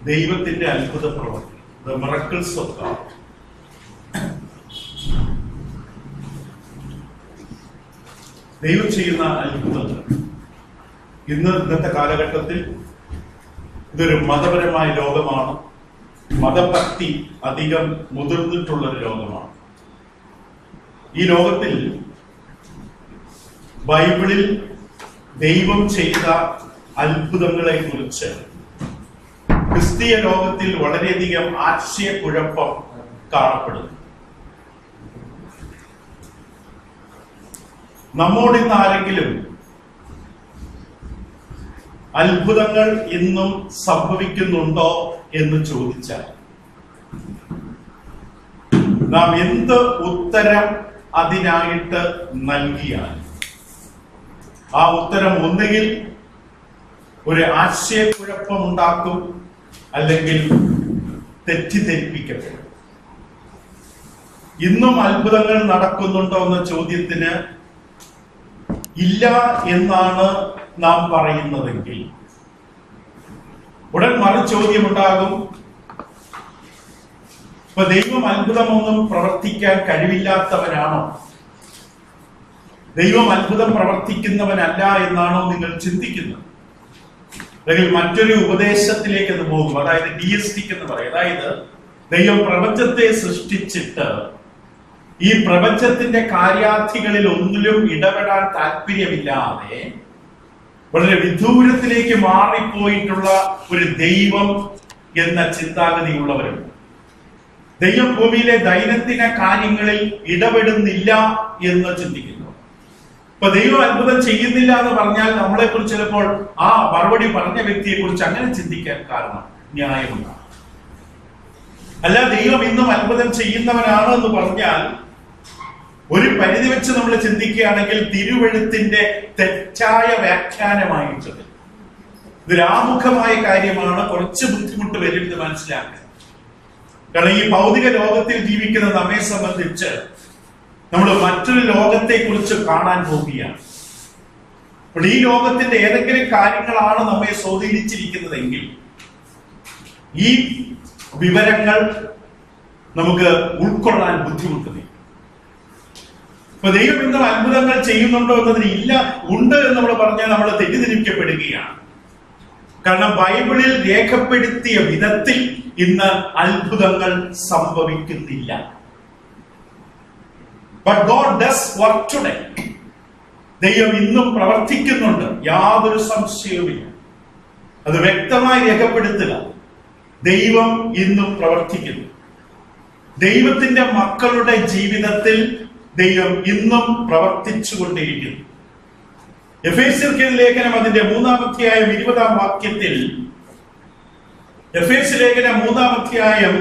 ദൈവത്തിന്റെ അത്ഭുത പ്രവൃത്തി, the miracles of God. ദൈവം ചെയ്യുന്ന അത്ഭുതങ്ങൾ ഇന്നത്തെ കാലഘട്ടത്തിൽ ഇതൊരു മതപരമായ ലോകമാണ്. മതഭക്തി അധികം മുതിർന്നിട്ടുള്ളൊരു ലോകമാണ്. ഈ ലോകത്തിൽ ബൈബിളിൽ ദൈവം ചെയ്ത അത്ഭുതങ്ങളെ കുറിച്ച് ക്രിസ്തീയ ലോകത്തിൽ വളരെയധികം ആശയക്കുഴപ്പം കാണപ്പെടുന്നു. നമ്മോട് ഇന്ന് ആരെങ്കിലും അത്ഭുതങ്ങൾ ഇന്നും സംഭവിക്കുന്നുണ്ടോ എന്ന് ചോദിച്ചാൽ നാം എന്ത് ഉത്തരം അതിനായിട്ട് നൽകിയാൽ ആ ഉത്തരം ഒന്നുകിൽ ഒരു ആശയക്കുഴപ്പം ഉണ്ടാക്കും, അല്ലെങ്കിൽ തെറ്റിദ്ധരിപ്പിക്കപ്പെടും. ഇന്നും അത്ഭുതങ്ങൾ നടക്കുന്നുണ്ടോ എന്ന ചോദ്യത്തിന് ഇല്ല എന്നാണ് നാം പറയുന്നതെങ്കിൽ ഉടൻ മറുചോദ്യം ഉണ്ടാകും, ഇപ്പൊ ദൈവം അത്ഭുതമൊന്നും പ്രവർത്തിക്കാൻ കഴിവില്ലാത്തവനാണോ? ദൈവം അത്ഭുതം പ്രവർത്തിക്കുന്നവനല്ല എന്നാണോ നിങ്ങൾ ചിന്തിക്കുന്നത്? അല്ലെങ്കിൽ മറ്റൊരു ഉപദേശത്തിലേക്ക് അത് പോകും, അതായത് DSTക്ക് എന്ന് പറയും. അതായത് ദൈവം പ്രപഞ്ചത്തെ സൃഷ്ടിച്ചിട്ട് ഈ പ്രപഞ്ചത്തിന്റെ കാര്യാർത്ഥികളിൽ ഒന്നിലും ഇടപെടാൻ താല്പര്യമില്ലാതെ വളരെ വിദൂരത്തിലേക്ക് മാറിപ്പോയിട്ടുള്ള ഒരു ദൈവം എന്ന ചിന്താഗതിയുള്ളവരുണ്ട്. ദൈവം ഭൂമിയിലെ ദൈനംദിന കാര്യങ്ങളിൽ ഇടപെടുന്നില്ല എന്ന് ചിന്തിക്കുന്നു. ഇപ്പൊ ദൈവം അത്ഭുതം ചെയ്യുന്നില്ല എന്ന് പറഞ്ഞാൽ നമ്മളെ കുറിച്ച് ചിലപ്പോൾ ആ മറുപടി പറഞ്ഞ വ്യക്തിയെ കുറിച്ച് അങ്ങനെ ചിന്തിക്കാൻ കാരണം ന്യായമുണ്ടാകും. അല്ല, ദൈവം ഇന്നും അത്ഭുതം ചെയ്യുന്നവനാണ് എന്ന് പറഞ്ഞാൽ ഒരു പരിധി വെച്ച് നമ്മൾ ചിന്തിക്കുകയാണെങ്കിൽ തിരുവെഴുത്തിന്റെ തെറ്റായ വ്യാഖ്യാനമായിട്ടത് ഇതൊരു ആമുഖമായ കാര്യമാണ്. കുറച്ച് ബുദ്ധിമുട്ട് വരും ഇത് മനസ്സിലാക്കാൻ. കാരണം ഈ ഭൗതിക ലോകത്തിൽ ജീവിക്കുന്ന നമ്മെ സംബന്ധിച്ച് നമ്മൾ മറ്റൊരു ലോകത്തെ കുറിച്ച് കാണാൻ പോവുകയാണ്. അപ്പോൾ ഈ ലോകത്തിന്റെ ഏതെങ്കിലും കാര്യങ്ങളാണ് നമ്മെ സ്വാധീനിച്ചിരിക്കുന്നതെങ്കിൽ ഈ വിവരങ്ങൾ നമുക്ക് ഉൾക്കൊള്ളാൻ ബുദ്ധിമുട്ടുണ്ട്. ഇപ്പൊ ദൈവം ഇന്നും അത്ഭുതങ്ങൾ ചെയ്യുന്നുണ്ടോ എന്നതിന് ഇല്ല, ഉണ്ട് എന്ന് നമ്മൾ പറഞ്ഞാൽ നമ്മൾ തെറ്റിദ്ധരിക്കപ്പെടുകയാണ്. കാരണം ബൈബിളിൽ രേഖപ്പെടുത്തിയ വിധത്തിൽ ഇന്ന് അത്ഭുതങ്ങൾ സംഭവിക്കുന്നില്ല. But God does work today. ദൈവം ഇന്നും പ്രവർത്തിക്കുന്നുണ്ട്, യാതൊരു സംശയവുമില്ല. അത് വ്യക്തമായി രേഖപ്പെടുത്തുക. ദൈവം ഇന്നും പ്രവർത്തിക്കുന്നു. ദൈവത്തിന്റെ മക്കളുടെ ജീവിതത്തിൽ ദൈവം ഇന്നും പ്രവർത്തിച്ചു കൊണ്ടിരിക്കുന്നു. എഫേസ്യർക്ക് ലേഖനം അതിന്റെ 3-ാം അധ്യായം 20-ാം വാക്യത്തിൽ, എഫേസ്യ ലേഖനം 3-ാം അധ്യായം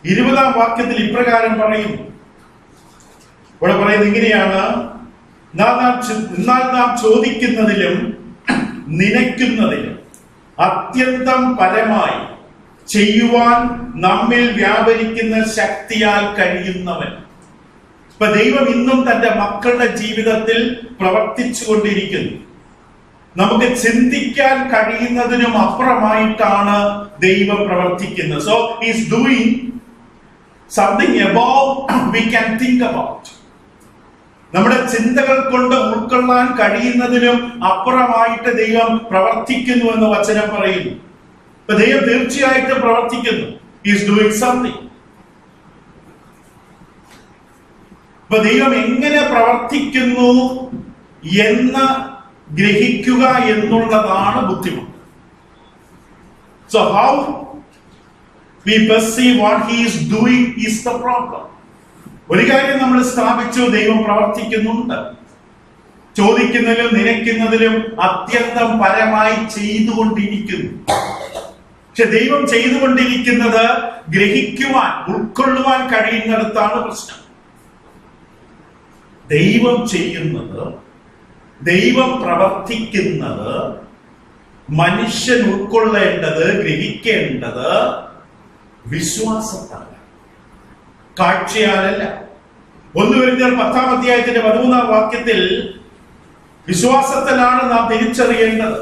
20-ാം വാക്യത്തിൽ ഇപ്രകാരം പറയുന്നു. ഇവിടെ പറയുന്നത് ഇങ്ങനെയാണ്: എന്നാൽ നാം ചോദിക്കുന്നതിലും നനയ്ക്കുന്നതിലും അത്യന്തം പരമായി ചെയ്യുവാൻ നമ്മിൽ വ്യാപരിക്കുന്ന ശക്തിയാൽ കഴിയുന്നവൻ. ഇപ്പൊ ദൈവം ഇന്നും തന്റെ മക്കളുടെ ജീവിതത്തിൽ പ്രവർത്തിച്ചു കൊണ്ടിരിക്കുന്നു. നമുക്ക് ചിന്തിക്കാൻ കഴിയുന്നതിനും അപ്പുറമായിട്ടാണ് ദൈവം പ്രവർത്തിക്കുന്നത്. So he is doing something above we can think about. നമ്മുടെ ചിന്തകൾ കൊണ്ട് ഉൾക്കൊള്ളാൻ കഴിയുന്നതിനും അപ്പുറമായിട്ട് ദൈവം പ്രവർത്തിക്കുന്നു എന്ന് വചനം പറയുന്നു. ഇപ്പൊ ദൈവം തീർച്ചയായിട്ടും പ്രവർത്തിക്കുന്നു. He is doing something. ഇപ്പൊ ദൈവം എങ്ങനെ പ്രവർത്തിക്കുന്നു എന്ന് ഗ്രഹിക്കുക എന്നുള്ളതാണ് ബുദ്ധിമുട്ട്. So how we perceive what he is doing is the problem. ഒരു കാര്യം നമ്മൾ സ്ഥാപിച്ചു, ദൈവം പ്രവർത്തിക്കുന്നുണ്ട്. ചോദിക്കുന്നതിലും നനയ്ക്കുന്നതിലും അത്യന്തം പരമായി ചെയ്തുകൊണ്ടിരിക്കുന്നു. പക്ഷെ ദൈവം ചെയ്തുകൊണ്ടിരിക്കുന്നത് ഗ്രഹിക്കുവാൻ, ഉൾക്കൊള്ളുവാൻ കഴിയുന്നിടത്താണ് പ്രശ്നം. ദൈവം ചെയ്യുന്നത്, ദൈവം പ്രവർത്തിക്കുന്നത് മനുഷ്യൻ ഉൾക്കൊള്ളേണ്ടത്, ഗ്രഹിക്കേണ്ടത് വിശ്വാസത്താൽ, കാഴ്ചയാലല്ല. 1 കൊരിന്ത്യർ 10-ാം അധ്യായത്തിന്റെ 13-ാം വാക്യത്തിൽ വിശ്വാസത്തിലാണ് നാം തിരിച്ചറിയേണ്ടത്.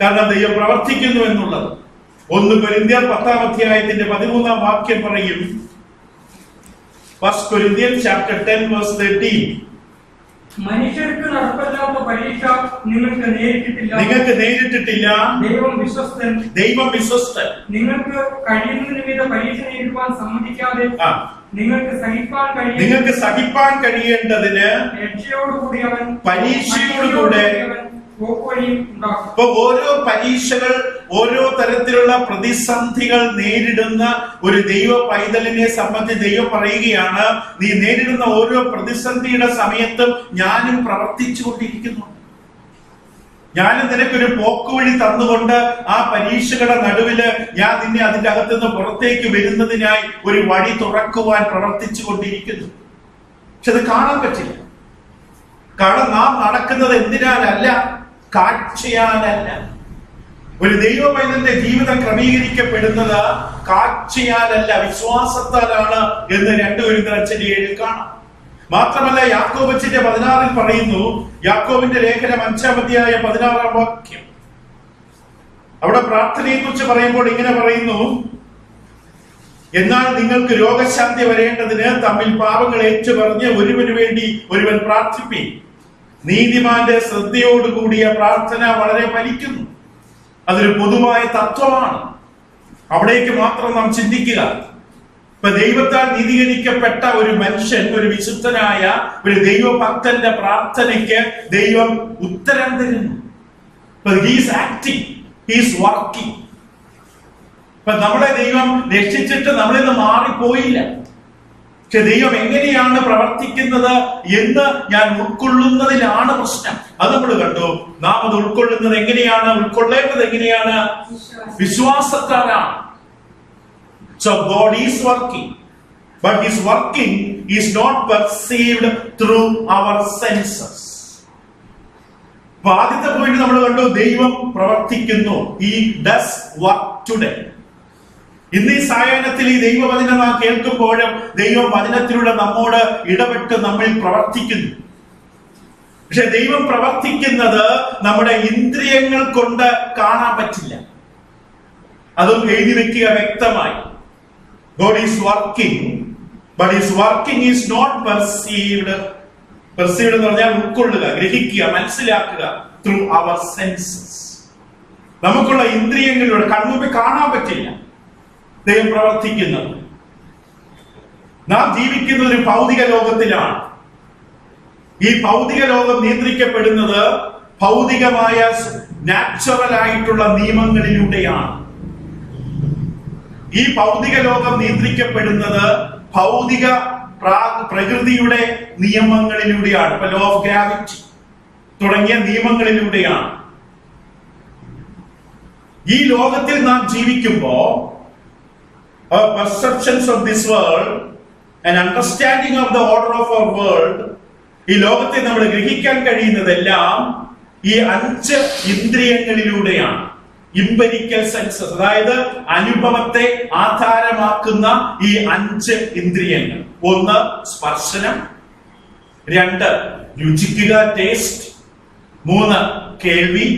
കാരണം ദൈവം പ്രവർത്തിക്കുന്നു എന്നുള്ളത്. 1 കൊരിന്ത്യർ 10-ാം അധ്യായത്തിന്റെ 13-ാം വാക്യം പറയും. 1 Corinthians chapter 10 verse 13. മനുഷ്യർക്ക് നടപ്പല്ലാത്ത പരീക്ഷ നിങ്ങൾക്ക് നേരിട്ടിട്ടില്ല. ദൈവം വിശ്വസ്തൻ. നിങ്ങൾക്ക് കഴിയുന്നതിന് വിധ പരീക്ഷ നേരിടുവാൻ സമ്മതിക്കാതെ നിങ്ങൾക്ക് സഹിപ്പാൻ കഴിയേണ്ടതിന് പരീക്ഷയോടുകൂടെ. ഇപ്പൊ ഓരോ പരീക്ഷകൾ, ഓരോ തരത്തിലുള്ള പ്രതിസന്ധികൾ നേരിടുന്ന ഒരു ദൈവ പൈതലിനെ സംബന്ധിച്ച് ദൈവം പറയുകയാണ്, നീ നേരിടുന്ന ഓരോ പ്രതിസന്ധിയുടെ സമയത്തും ഞാനും പ്രവർത്തിച്ചുകൊണ്ടിരിക്കുന്നു. ഞാനും നിനക്കൊരു പോക്കുവഴി തന്നുകൊണ്ട് ആ പരീക്ഷകളുടെ നടുവില് ഞാൻ നിന്നെ അതിന്റെ അകത്തുനിന്ന് പുറത്തേക്ക് വരുന്നതിനായി ഒരു വഴി തുറക്കുവാൻ പ്രവർത്തിച്ചു കൊണ്ടിരിക്കുന്നു. പക്ഷെ അത് കാണാൻ പറ്റില്ല. കാരണം നാം നടക്കുന്നത് എന്തിനാലല്ല, കാഴ്ചയാലല്ല. ഒരു ദൈവ പൈതലിന്റെ ജീവിതം ക്രമീകരിക്കപ്പെടുന്നത് കാഴ്ചയാലല്ല, വിശ്വാസത്താലാണ് എന്ന് 2 Corinthians 7 കാണാം. മാത്രമല്ല യാക്കോബ് 16 പറയുന്നു, യാക്കോബിന്റെ ലേഖനം 5-ാം അധ്യായം 16-ാം വാക്യം. അവിടെ പ്രാർത്ഥനയെ കുറിച്ച് പറയുമ്പോൾ ഇങ്ങനെ പറയുന്നു, എന്നാൽ നിങ്ങൾക്ക് രോഗശാന്തി വരേണ്ടതിന് തമ്മിൽ പാപങ്ങൾ ഏറ്റുപറഞ്ഞ് ഒരുവന് വേണ്ടി ഒരുവൻ പ്രാർത്ഥിപ്പീൻ. നീതിമാന്റെ ശ്രദ്ധയോടുകൂടിയ പ്രാർത്ഥന വളരെ ഫലിക്കുന്നു. അതൊരു പൊതുവായ തത്വമാണ്. അവിടേക്ക് മാത്രം നാം ചിന്തിക്കുക. ഇപ്പൊ ദൈവത്താൽ നീതീകരിക്കപ്പെട്ട ഒരു മനുഷ്യൻ, ഒരു വിശുദ്ധനായ ഒരു ദൈവഭക്തന്റെ പ്രാർത്ഥനയ്ക്ക് ദൈവം ഉത്തരം തരുന്നു. He's acting, he's working. ഇപ്പൊ നമ്മളെ ദൈവം രക്ഷിച്ചിട്ട് നമ്മളിൽ നിന്ന് മാറിപ്പോയില്ല. പക്ഷെ ദൈവം എങ്ങനെയാണ് പ്രവർത്തിക്കുന്നത് എന്ന് ഞാൻ ഉൾക്കൊള്ളുന്നതിലാണ് പ്രശ്നം. അത് നമ്മൾ കണ്ടു. നാം അത് ഉൾക്കൊള്ളുന്നത് എങ്ങനെയാണ്, ഉൾക്കൊള്ളേണ്ടത് എങ്ങനെയാണ്? വിശ്വാസത്താലാണ്. So God is working, but His working is not perceived through our senses. ആദ്യത്തെ പോയിന്റ് നമ്മൾ കണ്ടു, ദൈവം പ്രവർത്തിക്കുന്നു. He does work today. ഇന്ന് ഈ സായാഹ്നത്തിൽ ഈ ദൈവവചനം നാം കേൾക്കുമ്പോഴും ദൈവം വചനത്തിലൂടെ നമ്മോട് ഇടപെട്ട് നമ്മിൽ പ്രവർത്തിക്കുന്നു. പക്ഷെ ദൈവം പ്രവർത്തിക്കുന്നത് നമ്മുടെ ഇന്ദ്രിയങ്ങൾ കൊണ്ട് കാണാൻ പറ്റില്ല. അതും എഴുതി വെക്കുക വ്യക്തമായി. God is working, but His working is not perceived. Perceived എന്ന് പറഞ്ഞാൽ ഉൾക്കൊള്ളുക, ഗ്രഹിക്കുക, മനസ്സിലാക്കുക through our senses. നമുക്കുള്ള ഇന്ദ്രിയങ്ങളിലൂടെ കണ്ണുമുമ്പിൽ കാണാൻ പറ്റില്ല ദൈവം പ്രവർത്തിക്കുന്നത്. നാം ജീവിക്കുന്ന ഒരു ഭൗതിക ലോകത്തിലാണ്. ഈ ഭൗതിക ലോകം നിയന്ത്രിക്കപ്പെടുന്നത് ഭൗതികമായ നാച്ചുറൽ ആയിട്ടുള്ള നിയമങ്ങളിലൂടെയാണ്. ഈ ഭൗതിക ലോകം നിയന്ത്രിക്കപ്പെടുന്നത് ഭൗതിക പ്രകൃതിയുടെ നിയമങ്ങളിലൂടെയാണ്. ഇപ്പൊ ലോ ഓഫ് ഗ്രാവിറ്റി തുടങ്ങിയ നിയമങ്ങളിലൂടെയാണ്. ഈ ലോകത്തിൽ നാം ജീവിക്കുമ്പോ perceptions of this world and understanding of the order of our world, ഈ ലോകത്തെ നമ്മൾ ഗ്രഹിക്കാൻ കഴിയുന്നതെല്ലാം ഈ 5 ഇന്ദ്രിയങ്ങളിലൂടെയാണ്. ഇമ്പരിക്കൽ സെൻസസ്, അതായത് അനുഭവത്തെ ആധാരമാക്കുന്ന ഈ 5 ഇന്ദ്രിയങ്ങൾ. 1 സ്പർശനം, 2 രുചിക്കുക, ടേസ്റ്റ്, 3 കേൾവി,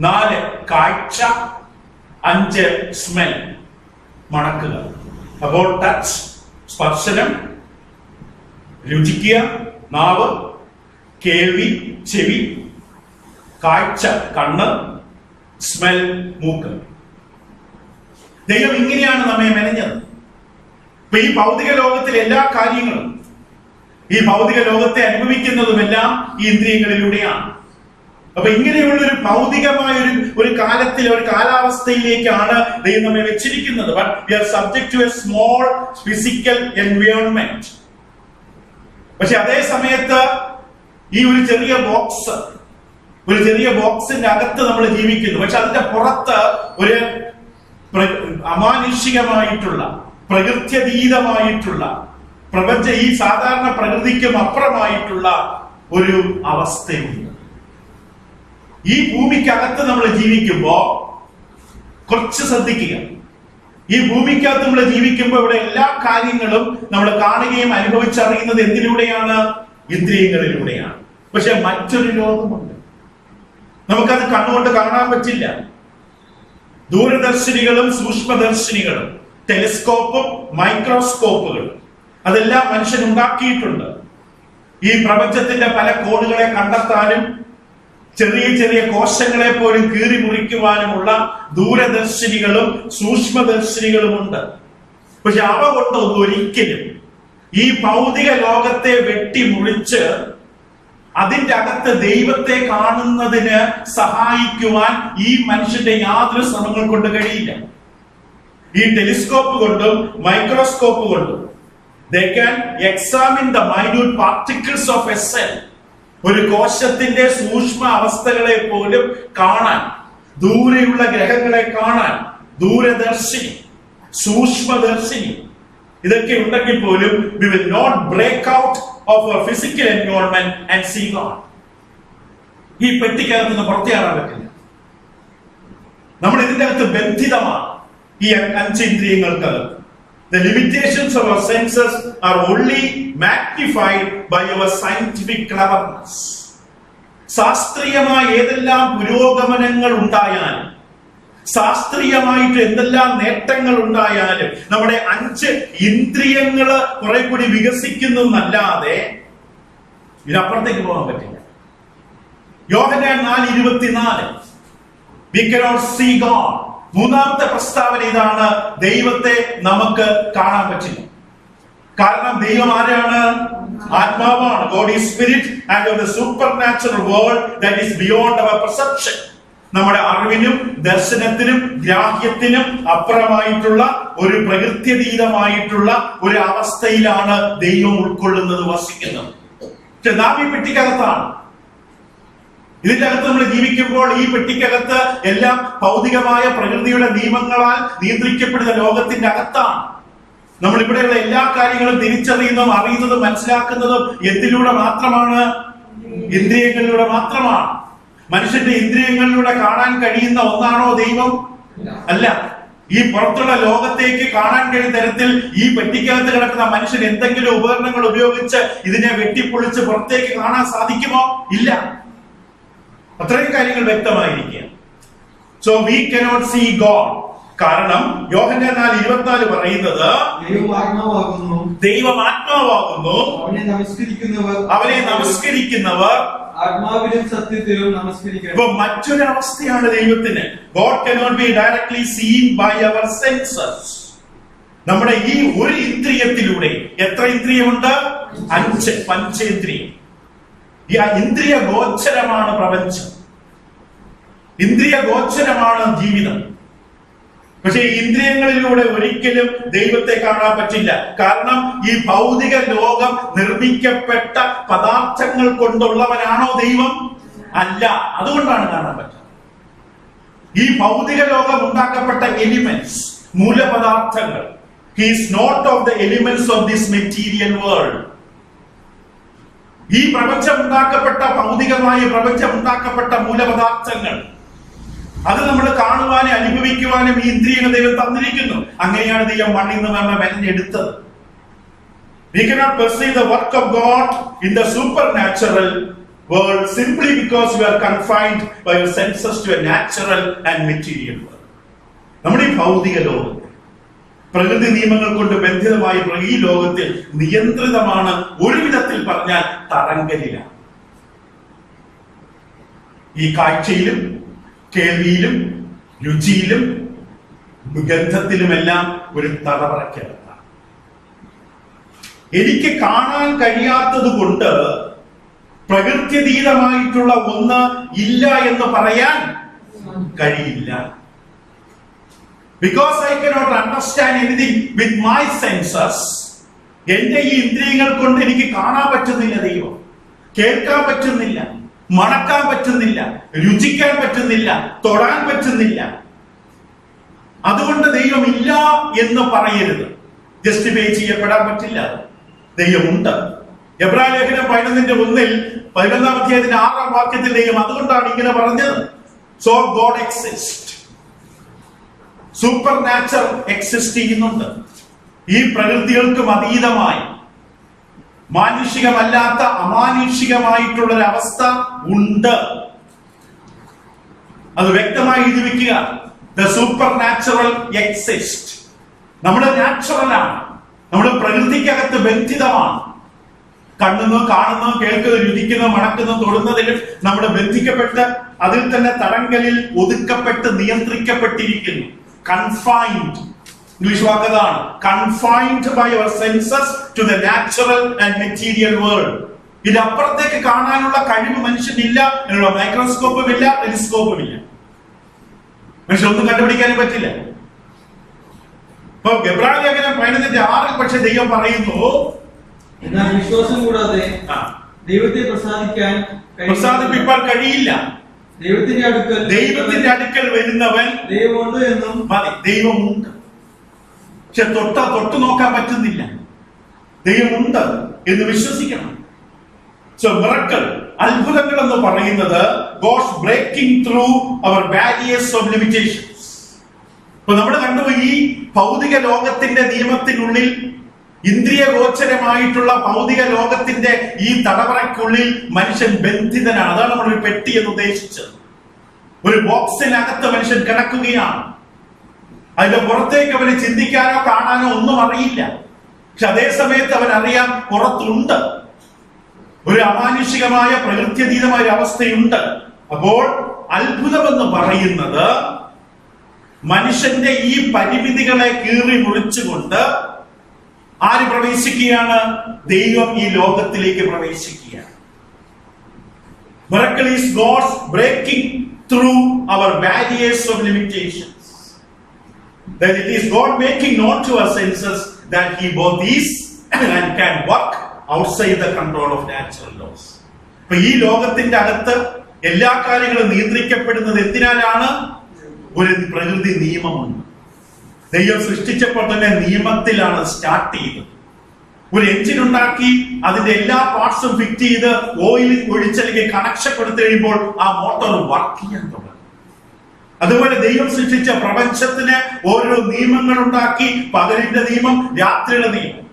4 കാഴ്ച, 5 സ്മെൽ, മണക്കുക. അപ്പോൾ ടച്ച്, സ്പർശനം, രുചിക്കുക, നാവ്, കേൾവി, ചെവി, കാഴ്ച, കണ്ണ്, സ്മെൽ, മൂക്ക്. ദൈവം ഇങ്ങനെയാണ് നമ്മെ മെനഞ്ഞത്. ഇപ്പൊ ഈ ഭൗതിക ലോകത്തിലെ എല്ലാ കാര്യങ്ങളും, ഈ ഭൗതിക ലോകത്തെ അനുഭവിക്കുന്നതുമെല്ലാം ഈ ഇന്ദ്രിയങ്ങളിലൂടെയാണ്. അപ്പൊ ഇങ്ങനെയുള്ള ഒരു ഭൗതികമായ ഒരു കാലത്തിൽ, ഒരു കാലാവസ്ഥയിലേക്കാണ് ദൈവം നമ്മെ വെച്ചിരിക്കുന്നത്. But we are subject to a small physical environment. പക്ഷെ അതേ സമയത്ത് ഈ ഒരു ചെറിയ ബോക്സിന്റെ അകത്ത് നമ്മൾ ജീവിക്കുന്നു. പക്ഷെ അതിന്റെ പുറത്ത് ഒരു അമാനുഷികമായിട്ടുള്ള, പ്രകൃത്യതീതമായിട്ടുള്ള, ഈ സാധാരണ പ്രകൃതിക്കും അപ്പുറമായിട്ടുള്ള ഒരു അവസ്ഥയുണ്ട്. ഈ ഭൂമിക്കകത്ത് നമ്മൾ ജീവിക്കുമ്പോ കുറച്ച് ശ്രദ്ധിക്കുക. ഈ ഭൂമിക്കകത്ത് നമ്മൾ ജീവിക്കുമ്പോൾ ഇവിടെ എല്ലാ കാര്യങ്ങളും നമ്മൾ കാണുകയും അനുഭവിച്ചറിയുന്നത് എന്തിലൂടെയാണ്? ഇന്ദ്രിയങ്ങളിലൂടെയാണ്. പക്ഷെ മറ്റൊരു ലോകമുണ്ട്, നമുക്കത് കണ്ണുകൊണ്ട് കാണാൻ പറ്റില്ല. ദൂരദർശിനികളും സൂക്ഷ്മദർശിനികളും ടെലിസ്കോപ്പും മൈക്രോസ്കോപ്പുകളും അതെല്ലാം മനുഷ്യൻ ഉണ്ടാക്കിയിട്ടുണ്ട്. ഈ പ്രപഞ്ചത്തിന്റെ പല കോണുകളെ കണ്ടെത്താനും ചെറിയ ചെറിയ കോശങ്ങളെ പോലും കീറി മുറിക്കുവാനുമുള്ള ദൂരദർശിനികളും സൂക്ഷ്മദർശിനികളുമുണ്ട്. പക്ഷെ അവ കൊണ്ടൊന്നും ഒരിക്കലും ഈ ഭൗതിക ലോകത്തെ വെട്ടിമുറിച്ച് അതിന്റെ അകത്ത് ദൈവത്തെ കാണുന്നതിന് സഹായിക്കുവാൻ ഈ മനുഷ്യന്റെ യാതൊരു ശ്രമങ്ങൾ കൊണ്ട് കഴിയില്ല. ഈ ടെലിസ്കോപ്പ് കൊണ്ടും മൈക്രോസ്കോപ്പ് കൊണ്ടും they can examine the minute particles of a cell. ഒരു കോശത്തിന്റെ സൂക്ഷ്മ അവസ്ഥകളെ പോലും കാണാൻ, ദൂരെയുള്ള ഗ്രഹങ്ങളെ കാണാൻ ദൂരദർശിനി, സൂക്ഷ്മദർശിനി ഇതൊക്കെ ഉണ്ടെങ്കിൽ പോലും we will not break out of our physical environment and see God. ഈ പെട്ടിക്കകത്ത് നിന്ന് പുറത്തിയാറാൻ പറ്റില്ല. നമ്മൾ ഇതിന്റെ അകത്ത് ബന്ധിതമാണ് ഈ അഞ്ചേന്ദ്രിയങ്ങൾക്കകത്ത്. The limitations of our senses are only magnified by our scientific cleverness. ശാസ്ത്രീയമായ ഏതെല്ലാം പുരോഗമനങ്ങൾ ഉണ്ടായാലും, ശാസ്ത്രീയമായിട്ട് എന്തെല്ലാം നേട്ടങ്ങൾ ഉണ്ടായാലും നമ്മുടെ 5 ഇന്ദ്രിയങ്ങള് കുറെ കൂടി വികസിക്കുന്നല്ലാതെ ഇതിനപ്പുറത്തേക്ക് പോകാൻ പറ്റില്ല. യോഹന്നാൻ 4:24 we cannot see God. മൂന്നാമത്തെ പ്രസ്താവന ഇതാണ്, ദൈവത്തെ നമുക്ക് കാണാൻ പറ്റില്ല. കാരണം ദൈവം ആരാണ്? ആത്മാവാണ്. God is spirit and of the supernatural world that is beyond our perception. നമ്മുടെ അറിവിനും ദർശനത്തിനും ഗ്രാഹ്യത്തിനും അപ്പുറമായിട്ടുള്ള ഒരു പ്രകൃത്യതീതമായിട്ടുള്ള ഒരു അവസ്ഥയിലാണ് ദൈവം ഉൾക്കൊള്ളുന്നത്, വസിക്കുന്നത്. പക്ഷെ നാം ഈ പെട്ടിക്കകത്താണ്. ഇതിന്റെ അകത്ത് നമ്മൾ ജീവിക്കുമ്പോൾ ഈ പെട്ടിക്കകത്ത് എല്ലാം ഭൗതികമായ പ്രകൃതിയുടെ നിയമങ്ങളാൽ നിയന്ത്രിക്കപ്പെടുന്ന ലോകത്തിന്റെ അകത്താണ്. നമ്മൾ ഇവിടെയുള്ള എല്ലാ കാര്യങ്ങളും തിരിച്ചറിയുന്നതും അറിയുന്നതും മനസ്സിലാക്കുന്നതും എന്തിലൂടെ മാത്രമാണ്? ഇന്ദ്രിയങ്ങളിലൂടെ മാത്രമാണ്. മനുഷ്യന്റെ ഇന്ദ്രിയങ്ങളിലൂടെ കാണാൻ കഴിയുന്ന ഒന്നാണോ ദൈവം? അല്ല. ഈ പുറത്തുള്ള ലോകത്തേക്ക് കാണാൻ കഴിയുന്ന തരത്തിൽ ഈ പെട്ടിക്കകത്ത് കിടക്കുന്ന മനുഷ്യൻ എന്തെങ്കിലും ഉപകരണങ്ങൾ ഉപയോഗിച്ച് ഇതിനെ വെട്ടിപ്പൊളിച്ച് പുറത്തേക്ക് കാണാൻ സാധിക്കുമോ? ഇല്ല. അത്രയും കാര്യങ്ങൾ വ്യക്തമായിരിക്കുക. So we cannot see God. കാരണം യോഹന്നാൻ 4:24 പറയുന്നത് ദൈവം ആത്മാവാകുന്നു, അവനെ നമസ്കരിക്കുന്നവർ ആത്മാവിലും സത്യത്തിലും നമസ്കരിക്കണം. ഇപ്പൊ മറ്റൊരവസ്ഥയാണ് ദൈവത്തിന്. God cannot be directly seen by our senses. നമ്മുടെ ഈ ഒരു ഇന്ദ്രിയത്തിലൂടെ, എത്ര ഇന്ദ്രിയമുണ്ട്? 5 പഞ്ചേന്ദ്രിയം. ഈ ഇന്ദ്രിയ ഗോചരമാണ് പ്രപഞ്ചം, ഇന്ദ്രിയ ഗോചരമാണ് ജീവിതം. പക്ഷെ ഈ ഇന്ദ്രിയങ്ങളിലൂടെ ഒരിക്കലും ദൈവത്തെ കാണാൻ പറ്റില്ല. കാരണം ഈ ഭൗതിക ലോകം നിർമ്മിക്കപ്പെട്ട പദാർത്ഥങ്ങൾ കൊണ്ടുള്ളവനാണോ ദൈവം? അല്ല. അതുകൊണ്ടാണ് കാണാൻ പറ്റുന്നത്. ഈ ഭൗതിക ലോകം ഉണ്ടാക്കപ്പെട്ട elements, മൂലപദാർത്ഥങ്ങൾ, he is not of the elements of this material world. ഈ പ്രപഞ്ചം ഉണ്ടാക്കപ്പെട്ട, ഭൗതികമായ പ്രപഞ്ചം ഉണ്ടാക്കപ്പെട്ട മൂലപദാർത്ഥങ്ങൾ, അത് നമ്മൾ കാണുവാനും അനുഭവിക്കുവാനും ഈ ഇന്ദ്രിയങ്ങൾ ദൈവം തന്നിരിക്കുന്നു. അങ്ങനെയാണ് ദൈവം മണ്ണിൽ നിന്ന് നമ്മെ മെനഞ്ഞെടുത്തത്. We cannot perceive the work of God in the supernatural world simply because we are confined by our senses to a natural and material world. നമ്മുടെ ഈ ഭൗതിക ലോകത്തിൽ പ്രകൃതി നിയമങ്ങൾ കൊണ്ട് ബന്ധിതമായി ഈ ലോകത്തിൽ നിയന്ത്രിതമാണ്. ഒരു വിധത്തിൽ പറഞ്ഞാൽ തടങ്കലിലാണ്. ഈ കാഴ്ചയിലും കേൾവിയിലും രുചിയിലും ഗന്ധത്തിലുമെല്ലാം ഒരു തടവറയ്ക്കകത്താണ്. എനിക്ക് കാണാൻ കഴിയാത്തത് കൊണ്ട് പ്രകൃത്യതീതമായിട്ടുള്ള ഒന്ന് ഇല്ല എന്ന് പറയാൻ കഴിയില്ല. Because I cannot understand anything with my senses. എന്റെ ഈ ഇന്ദ്രിയങ്ങൾ കൊണ്ട് എനിക്ക് കാണാൻ പറ്റുന്നില്ല ദൈവം, കേൾക്കാൻ പറ്റുന്നില്ല, മണക്കാൻ പറ്റുന്നില്ല, രുചിക്കാൻ പറ്റുന്നില്ല, തൊടാൻ പറ്റുന്നില്ല. അതുകൊണ്ട് ദൈവം ഇല്ല എന്ന് പറയരുത്. ജസ്റ്റിഫൈ ചെയ്യപ്പെടാൻ പറ്റില്ല. ദൈവമുണ്ട്. എബ്രായ ലേഖനം 11:1 11-ാം അധ്യായത്തിന്റെ 6-ാം വാക്യത്തിൽ ദൈവം അതുകൊണ്ടാണ് ഇങ്ങനെ പറഞ്ഞത്. So God exist. Super natural exist ചെയ്യുന്നുണ്ട്. ഈ പ്രകൃതികൾക്കും അതീതമായി മാനുഷികമല്ലാത്ത അമാനുഷികമായിട്ടുള്ള ഒരു അവസ്ഥ ഉണ്ട്. അത് വ്യക്തമായി എഴുതി വെക്കുക. The supernatural exists. നമ്മൾ നാച്ചുറലാണ്, നമ്മൾ പ്രകൃതിക്കകത്ത് ബന്ധിതമാണ്. കണ്ണുന്നു, കാണുന്നു, കേൾക്കുന്നു, രുചിക്കുന്നു, മണക്കുന്നു, തൊടുന്നതിൽ നമ്മൾ ബന്ധിക്കപ്പെട്ട് അതിൽ തന്നെ തടങ്കലിൽ ഒതുക്കപ്പെട്ട് നിയന്ത്രിക്കപ്പെട്ടിരിക്കുന്നു. കൺഫൈൻഡ്, ഇംഗ്ലീഷ് വാക്കതാണ്. Confined by your senses to the natural and material world. ഇതിനപ്പുറത്തേക്ക് കാണാനുള്ള കഴിവ് മനുഷ്യനില്ല. എന്നുള്ള മൈക്രോസ്കോപ്പും ഇല്ല, ടെലിസ്കോപ്പും ഇല്ല. മനുഷ്യനൊന്നും കണ്ടുപിടിക്കാനും പറ്റില്ല. ഇപ്പൊ ഗബ്രായേൽ ലേഖനം 11:6 പക്ഷെ ദൈവം പറയുന്നു, എന്നാൽ വിശ്വാസം കൂടാതെ ദൈവത്തെ പ്രസാദിപ്പിക്കാൻ കഴിയില്ല. ദൈവത്തിന്റെ അടുക്കൽ വരുന്നവൻ ദൈവമുണ്ട് എന്നും മതി. ദൈവമുണ്ട്, പക്ഷെ തൊട്ട് നോക്കാൻ പറ്റുന്നില്ല. ദൈവമുണ്ട് എന്ന് വിശ്വസിക്കണം. സോ മിറക്കിൾ, അത്ഭുതങ്ങൾ എന്ന് പറയുന്നത് God's breaking through our barriers of limitations. ഇപ്പൊ നമ്മൾ കണ്ടു, ഈ ഭൗതിക ലോകത്തിന്റെ നിയമത്തിനുള്ളിൽ, ഇന്ദ്രിയ ഗോചരമായിട്ടുള്ള ഭൗതിക ലോകത്തിന്റെ ഈ തടവറയ്ക്കുള്ളിൽ മനുഷ്യൻ ബന്ധിതനാണ്. അതാണ് നമ്മൾ ഒരു പെട്ടി എന്ന് ഉദ്ദേശിച്ചത്. ഒരു ബോക്സിനകത്ത് മനുഷ്യൻ കിടക്കുകയാണ്. അതിന്റെ പുറത്തേക്ക് അവന് ചിന്തിക്കാനോ കാണാനോ ഒന്നും അറിയില്ല. പക്ഷെ അതേ സമയത്ത് അവൻ അറിയാം പുറത്തുണ്ട് ഒരു അമാനുഷികമായ പ്രകൃത്യതീതമായ ഒരു അവസ്ഥയുണ്ട്. അപ്പോൾ അത്ഭുതമെന്ന് പറയുന്നത് മനുഷ്യന്റെ ഈ പരിമിതികളെ കീറി മുറിച്ചുകൊണ്ട് ആര് പ്രവേശിക്കുകയാണ്? ദൈവം ഈ ലോകത്തിലേക്ക് പ്രവേശിക്കുകയാണ്. Miracle is God's breaking through our barriers of limitations. That it is God making known to our senses that He both is and can work outside the control of natural laws. അപ്പൊ ഈ ലോകത്തിന്റെ അകത്ത് എല്ലാ കാര്യങ്ങളും നിയന്ത്രിക്കപ്പെടുന്നത് എന്തിനാലാണ്? ഒരു പ്രകൃതി നിയമമുണ്ട്. ദൈവം സൃഷ്ടിച്ചപ്പോൾ തന്നെ നിയമത്തിലാണ് സ്റ്റാർട്ട് ചെയ്തത്. ഒരു എഞ്ചിൻ ഉണ്ടാക്കി അതിന്റെ എല്ലാ പാർട്സും ഫിറ്റ് ചെയ്ത് ഓയിൽ ഒഴിച്ചല്ലെങ്കിൽ കണക്ഷൻ കൊടുത്തു കഴിയുമ്പോൾ ആ മോട്ടോർ വർക്ക് ചെയ്യാൻ തുടങ്ങും. അതുപോലെ ദൈവം സൃഷ്ടിച്ച പ്രപഞ്ചത്തിന് ഓരോ നിയമങ്ങൾ ഉണ്ടാക്കി. പകലിന്റെ നിയമം, രാത്രിയുടെ നിയമം.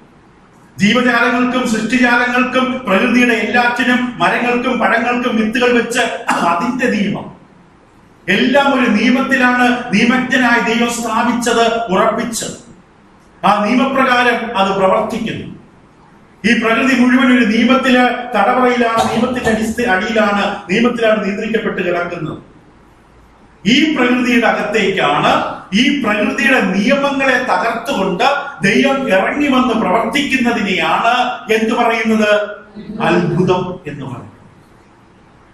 ജീവജാലങ്ങൾക്കും സൃഷ്ടിജാലങ്ങൾക്കും പ്രകൃതിയുടെ എല്ലാറ്റിനും മരങ്ങൾക്കും പഴങ്ങൾക്കും വിത്തുകൾ വെച്ച് അതിന്റെ നിയമം. എല്ലാം ഒരു നിയമത്തിലാണ് നിയമജ്ഞനായി ദൈവം സ്ഥാപിച്ചത്, ഉറപ്പിച്ചത്. ആ നിയമപ്രകാരം അത് പ്രവർത്തിക്കുന്നു. ഈ പ്രകൃതി മുഴുവൻ ഒരു നിയമത്തില് തടവറയിലാണ്, നിയമത്തിന്റെ അടിയിലാണ്, നിയമത്തിലാണ് നിയന്ത്രിക്കപ്പെട്ട് കിടക്കുന്നത്. ഈ പ്രകൃതിയുടെ അകത്തേക്കാണ്, ഈ പ്രകൃതിയുടെ നിയമങ്ങളെ തകർത്തുകൊണ്ട് ദൈവം ഇറങ്ങി വന്ന് പ്രവർത്തിക്കുന്നതിനെയാണ് എന്ത് പറയുന്നത്? അത്ഭുതം എന്ന് പറയുന്നത്.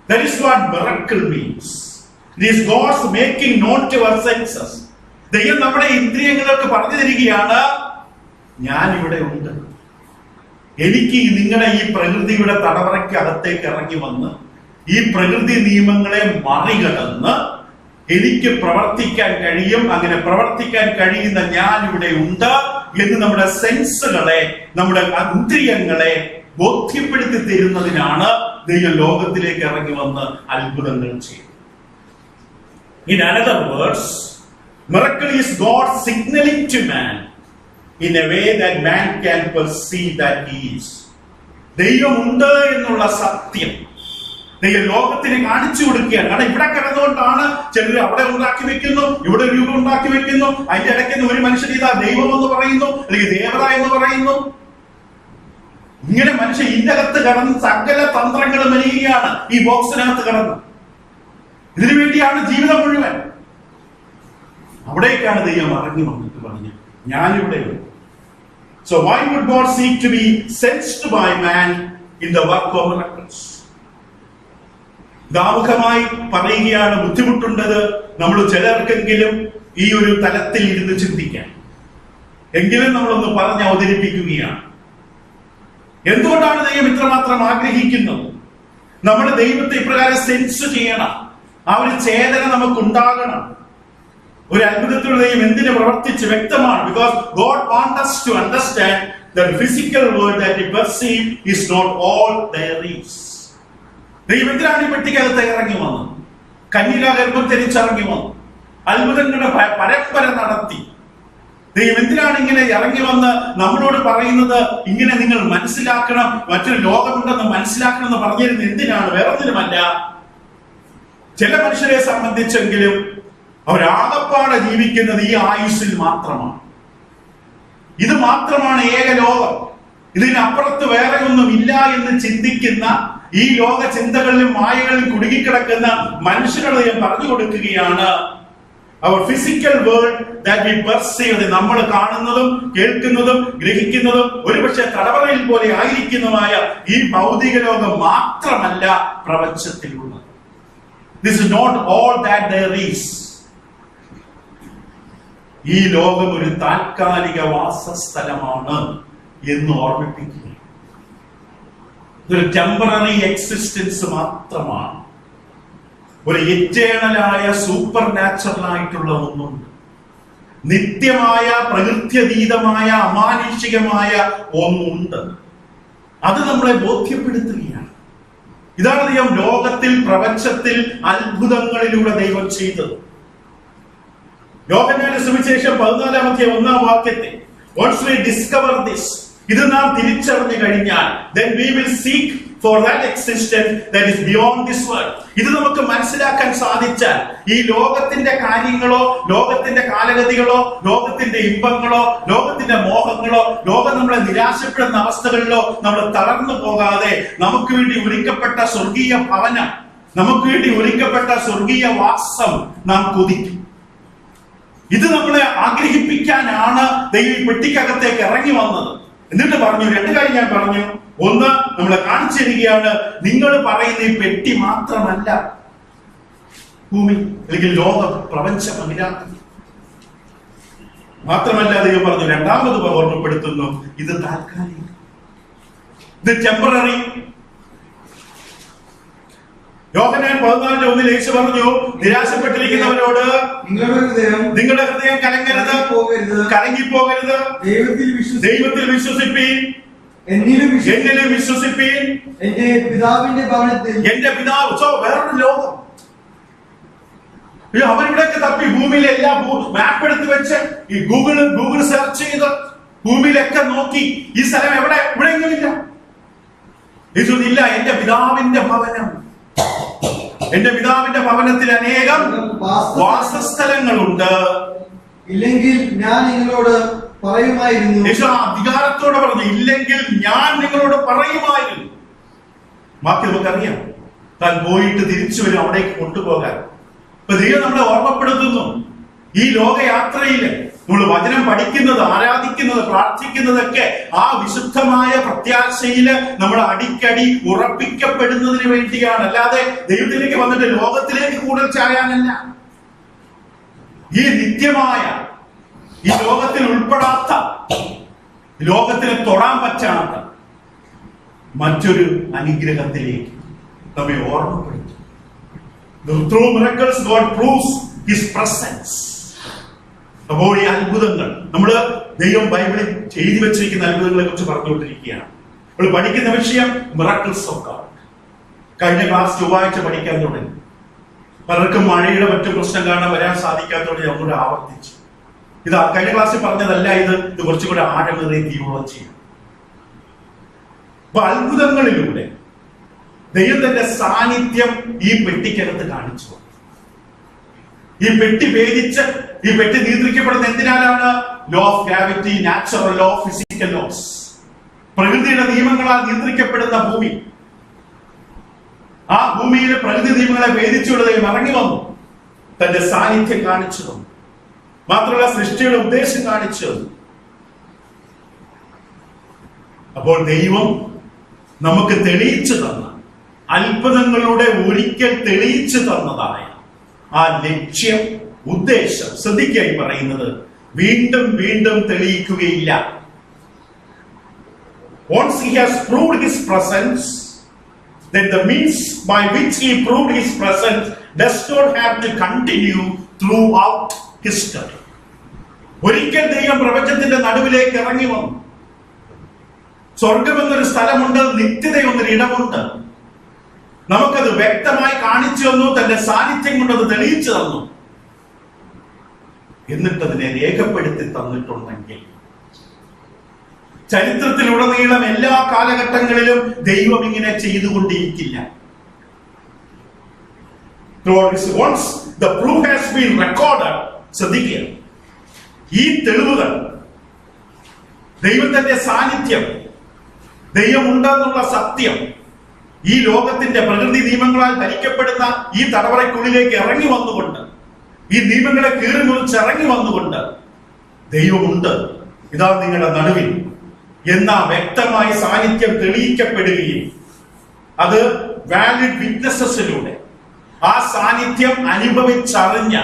That is what miracle means. It is God's making known to our senses. ദൈവം നമ്മുടെ ഇന്ദ്രിയങ്ങൾക്ക് പറഞ്ഞു തരികയാണ്, ഞാൻ ഇവിടെ ഉണ്ട്. എനിക്ക് നിങ്ങളുടെ ഈ പ്രകൃതിയുടെ തടവറയ്ക്ക് അകത്തേക്ക് ഇറങ്ങി വന്ന് ഈ പ്രകൃതി നിയമങ്ങളെ മറികടന്ന് എനിക്ക് പ്രവർത്തിക്കാൻ കഴിയും. അങ്ങനെ പ്രവർത്തിക്കാൻ കഴിയുന്ന ഞാൻ ഇവിടെ ഉണ്ട് എന്ന് നമ്മുടെ സെൻസുകളെ, നമ്മുടെ ഇന്ദ്രിയങ്ങളെ ബോധ്യപ്പെടുത്തി തരുന്നതിനാണ് ദൈവം ലോകത്തിലേക്ക് ഇറങ്ങി വന്ന് അത്ഭുതങ്ങൾ ചെയ്യുന്നത്. In other words, miracle is God signaling to man in a way that man can perceive that he is. ദൈവമുണ്ട് എന്നുള്ള സത്യം ദൈവം ലോകത്തിന് കാണിച്ചു കൊടുക്കുകയാണ്. കാരണം ഇവിടെ കിടന്നുകൊണ്ടാണ് ചിലർ അവിടെ ഉണ്ടാക്കി വെക്കുന്നു, ഇവിടെ രൂപം ഉണ്ടാക്കി വെക്കുന്നു. അതിന്റെ ഇടയ്ക്ക് ഒരു മനുഷ്യൻ ഇതാ ദൈവം എന്ന് പറയുന്നു, അല്ലെങ്കിൽ ദേവത എന്ന് പറയുന്നു. ഇങ്ങനെ മനുഷ്യൻ ഇതിന്റെ അകത്ത് കടന്ന് സകല തന്ത്രങ്ങൾ മെനയുകയാണ് ഈ ബോക്സിനകത്ത് കടന്ന്. ഇതിനു വേണ്ടിയാണ് ജീവിതം മുഴുവൻ. അവിടേക്കാണ് ദൈവം ഇറങ്ങി വന്നിട്ട് പറഞ്ഞു, ഞാനിവിടെയുണ്ട്. So why would God seek to be sensed by man in the work of miracles? ദാമുഖമായി പറയുകയാണ്, ബുദ്ധിമുട്ടുണ്ടത് നമ്മൾ ചിലർക്കെങ്കിലും ഈ ഒരു തലത്തിൽ ഇരുന്ന് ചിന്തിക്കാൻ. എങ്കിലും നമ്മളൊന്ന് പറഞ്ഞ് അവതരിപ്പിക്കുകയാണ്. എന്തുകൊണ്ടാണ് ദൈവം ഇത്രമാത്രം ആഗ്രഹിക്കുന്നത്? നമ്മൾ ദൈവത്തെ ഇപ്രകാരം സെൻസ് ചെയ്യണം. ആ ഒരു ചേതന നമുക്കുണ്ടാകണം. ഒരു അത്ഭുതത്തിലൂടെ ദൈവം എന്തിനു പ്രവർത്തിച്ച് വ്യക്തമാണ്. Because God wants us to understand that the physical world that we perceive is not all there is. ദൈവം എന്തിനാണ് ഈ പെട്ടിക്കകത്ത് ഇറങ്ങി വന്നത്? കന്യകാ ഗർഭം ധരിച്ചിറങ്ങി വന്നു, അത്ഭുതങ്ങളുടെ പരമ്പര നടത്തി. ദൈവം എന്തിനാണ് ഇങ്ങനെ ഇറങ്ങി വന്ന് നമ്മളോട് പറയുന്നത്? ഇങ്ങനെ നിങ്ങൾ മനസ്സിലാക്കണം, മറ്റൊരു ലോകമുണ്ടെന്ന് മനസ്സിലാക്കണം എന്ന് പറഞ്ഞിരുന്നത് എന്തിനാണ്? വേറൊന്നിനുമല്ല. ചില മനുഷ്യരെ സംബന്ധിച്ചെങ്കിലും അവരാകപ്പാടെ ജീവിക്കുന്നത് ഈ ആയുസ്സിൽ മാത്രമാണ്. ഇത് മാത്രമാണ് ഏക ലോകം. ഇതിനപ്പുറത്ത് വേറെ ഒന്നുമില്ല എന്ന് ചിന്തിക്കുന്ന, ഈ ലോക ചിന്തകളിലും മായകളിലും കുടുങ്ങിക്കിടക്കുന്ന മനുഷ്യരോട് ഞാൻ പറഞ്ഞു കൊടുക്കുകയാണ്, അവർ physical world that we perceive, നമ്മൾ കാണുന്നതും കേൾക്കുന്നതും ഗ്രഹിക്കുന്നതും ഒരുപക്ഷെ തടവറയിൽ പോലെ ആയിരിക്കുന്നതുമായ ഈ ഭൗതിക ലോകം മാത്രമല്ല പ്രപഞ്ചത്തിലുള്ളത്. This is not all that there is. ഈ ലോകം ഒരു താൽക്കാലിക വാസസ്ഥലമാണ് എന്ന് ഓർമ്മിപ്പിക്കുക. ഇതൊരു ടെമ്പററി എക്സിസ്റ്റൻസ് മാത്രമാണ്. ഒരു എറ്റേണലായ സൂപ്പർ നാച്ചുറൽ ആയിട്ടുള്ള ഒന്നുണ്ട്. നിത്യമായ പ്രകൃത്യതീതമായ അമാനുഷികമായ ഒന്നുണ്ട്. അത് നമ്മളെ ബോധ്യപ്പെടുത്തുകയാണ്. ഇതാണ് ദൈവം ലോകത്തിൽ, പ്രപഞ്ചത്തിൽ അത്ഭുതങ്ങളിലൂടെ ദൈവം ചെയ്തത്. യോഹന്നാന്റെ സുവിശേഷം 14:1 once we discover this, ഇത് നാം തിരിച്ചറിഞ്ഞു കഴിഞ്ഞാൽ, then we will seek for that existence that is beyond this world. ഇത് നമുക്ക് മനസ്സിലാക്കാൻ സാധിച്ചാൽ ഈ ലോകത്തിന്റെ കാര്യങ്ങളോ, ലോകത്തിന്റെ കാലഗതികളോ, ലോകത്തിന്റെ ഇമ്പങ്ങളോ, ലോകത്തിന്റെ മോഹങ്ങളോ, ലോകം നമ്മളെ നിരാശപ്പെടുന്ന അവസ്ഥകളിലോ നമ്മൾ തളർന്നു പോകാതെ നമുക്ക് വേണ്ടി ഒരുക്കപ്പെട്ട സ്വർഗീയ ഭവനം, നമുക്ക് വേണ്ടി ഒരുക്കപ്പെട്ട സ്വർഗീയ വാസം നാം കൊതിക്കും. ഇത് നമ്മളെ ആഗ്രഹിപ്പിക്കാനാണ് ദൈവം ഈ പെട്ടിക്കകത്തേക്ക് ഇറങ്ങി വന്നത്. എന്നിട്ട് പറഞ്ഞു, രണ്ട് കാര്യം ഞാൻ പറഞ്ഞു. ഒന്ന്, നമ്മളെ കാണിച്ചു തരികയാണ്, നിങ്ങൾ പറയുന്ന ഈ പെട്ടി മാത്രമല്ല ഭൂമി അല്ലെങ്കിൽ ലോകം, പ്രപഞ്ചം അമിരാത്തി. മാത്രമല്ല ദൈവം പറഞ്ഞു, രണ്ടാമത് ഓർമ്മപ്പെടുത്തുന്നു, ഇത് താൽക്കാലികം, ഇത് ടെമ്പററി. യോഹന്നാൻ 14:1 യേശു പറഞ്ഞു, നിരാശപ്പെട്ടിരിക്കുന്നവരോട് നിങ്ങളുടെ ഹൃദയം കലങ്ങിപ്പോകരുത്, ദൈവത്തിൽ വിശ്വസിപ്പീൻ, എന്നിലും വിശ്വസിപ്പീൻ. എന്റെ പിതാവിന്റെ ഭവനത്തിൽ, എന്റെ പിതാവ് വേറൊരു ലോകം. അവരിവിടെയൊക്കെ തപ്പി ഭൂമിയിലെ എല്ലാ മാപ്പ് എടുത്ത് വെച്ച് ഈ ഗൂഗിൾ സെർച്ച് ചെയ്ത് ഭൂമിയിലൊക്കെ നോക്കി, ഈ സ്ഥലം എവിടെ, ഇവിടെയെങ്കിലില്ല. ഇല്ല, എന്റെ പിതാവിന്റെ ഭവനം, എന്റെ പിതാവിന്റെ ഭവനത്തിൽ അനേകം വാസസ്ഥലങ്ങളുണ്ട്. ഇല്ലെങ്കിൽ ഞാൻ നിങ്ങളോട് പറയുമായിരുന്നു. യേശു അധികാരത്തോടെ പറഞ്ഞു, ഇല്ലെങ്കിൽ ഞാൻ നിങ്ങളോട് പറയുമായിരുന്നു. ബാക്കി നമുക്കറിയാം, താൻ പോയിട്ട് തിരിച്ചു വരും അവിടേക്ക് കൊണ്ടുപോകാൻ. ഇപ്പൊ ദൈവം നമ്മളെ ഓർമ്മപ്പെടുത്തുന്നു, ഈ ലോകയാത്രയില് നമ്മൾ വചനം പഠിക്കുന്നത്, ആരാധിക്കുന്നത്, പ്രാർത്ഥിക്കുന്നതൊക്കെ ആ വിശുദ്ധമായ പ്രത്യാശയില് നമ്മൾ അടിക്കടി ഉറപ്പിക്കപ്പെടുന്നതിന് വേണ്ടിയാണ്. അല്ലാതെ ദൈവത്തിലേക്ക് വന്നിട്ട് ലോകത്തിലേക്ക് കൂടുതൽ ചായാനല്ല. ഈ നിത്യമായ, ഈ ലോകത്തിൽ ഉൾപ്പെടാത്ത, ലോകത്തിന് തൊടാൻ പറ്റാത്ത മറ്റൊരു അനുഗ്രഹത്തിലേക്ക് നമ്മെ ഓർമ്മപ്പെടുത്തും. Through miracles God proves His presence. അപ്പോൾ ഈ അത്ഭുതങ്ങൾ, നമ്മള് ദൈവം ബൈബിളിൽ എഴുതി വെച്ചിരിക്കുന്ന അത്ഭുതങ്ങളെ കുറിച്ച് പറഞ്ഞുകൊണ്ടിരിക്കുകയാണ്. നമ്മൾ പഠിക്കുന്ന വിഷയം മിറക്കിൾസ് ഓഫ് ഗോഡ്. കഴിഞ്ഞ ക്ലാസ് ചൊവ്വാഴ്ച പഠിക്കാൻ തുടങ്ങി. പലർക്കും മഴയുടെ മറ്റു പ്രശ്നം കാരണം വരാൻ സാധിക്കാത്തതോടെ ഞങ്ങളോട് ആവർത്തിച്ചു. ഇത് കഴിഞ്ഞ ക്ലാസ്സിൽ പറഞ്ഞതല്ല, ഇത് കുറച്ചുകൂടെ ആഴമേറിയ തിയോളജിയാണ്. അപ്പൊ അത്ഭുതങ്ങളിലൂടെ ദൈവത്തിന്റെ സാന്നിധ്യം ഈ പെട്ടിക്കകത്ത് കാണിച്ചു. ഈ പെട്ടി ഭേദിച്ച്, ഈ പെട്ടി നിയന്ത്രിക്കപ്പെടുന്ന എന്തിനാലാണ്? Law of gravity, natural law, physical laws, പ്രകൃതിയുടെ നിയമങ്ങളാൽ നിയന്ത്രിക്കപ്പെടുന്ന ഭൂമി. ആ ഭൂമിയിലെ പ്രകൃതി നിയമങ്ങളെ ഭേദിച്ചുകൊണ്ട് ദൈവം ഇറങ്ങി വന്നു, തന്റെ സാന്നിധ്യം കാണിച്ചു തന്നു. മാത്രമല്ല സൃഷ്ടിയുടെ ഉദ്ദേശം കാണിച്ചു തന്നു. അപ്പോൾ ദൈവം നമുക്ക് തെളിയിച്ചു തന്ന, അത്ഭുതങ്ങളുടെ ഒരിക്കൽ തെളിയിച്ചു തന്നതായ ആ ലക്ഷ്യം, ഉദ്ദേശം, ശ്രദ്ധിക്കായി പറയുന്നത്, വീണ്ടും വീണ്ടും തെളിയിക്കുകയില്ല. Once he has proved his presence, then the means by which he proved his presence does not have to continue throughout history. ഒരിക്കൽ ദൈവം പ്രപഞ്ചത്തിന്റെ നടുവിലേക്ക് ഇറങ്ങി വന്നു. സ്വർഗം എന്നൊരു സ്ഥലമുണ്ട്, നിത്യതയെന്നൊരു ഇടമുണ്ട്. നമുക്കത് വ്യക്തമായി കാണിച്ചു തന്നു, തന്റെ സാന്നിധ്യം കൊണ്ട് അത് തെളിയിച്ചു തന്നു. എന്നിട്ടതിനെ രേഖപ്പെടുത്തി തന്നിട്ടുണ്ടെങ്കിൽ, ചരിത്രത്തിലുടനീളം എല്ലാ കാലഘട്ടങ്ങളിലും ദൈവം ഇങ്ങനെ ചെയ്തുകൊണ്ടിരിക്കില്ല. once the proof has been recorded, ശ്രദ്ധിക്കുക, ഈ തെളിവുകൾ, ദൈവത്തിന്റെ സാന്നിധ്യം, ദൈവമുണ്ടെന്നുള്ള സത്യം ഈ ലോകത്തിന്റെ പ്രകൃതി നിയമങ്ങളാൽ ഭരിക്കപ്പെടുന്ന ഈ തലമുറയ്ക്കുള്ളിലേക്ക് ഇറങ്ങി വന്നുകൊണ്ട്, ഈ നിയമങ്ങളെ കീറി മുറിച്ച് ഇറങ്ങി വന്നുകൊണ്ട് ദൈവമുണ്ട്, ഇതാ നിങ്ങളുടെ നടുവിൽ എന്ന വ്യക്തമായ സാന്നിധ്യം തെളിയിക്കപ്പെടുകയും അത് വാലിഡ് വിറ്റ്നസസിലൂടെ ആ സാന്നിധ്യം അനുഭവിച്ചറിഞ്ഞ,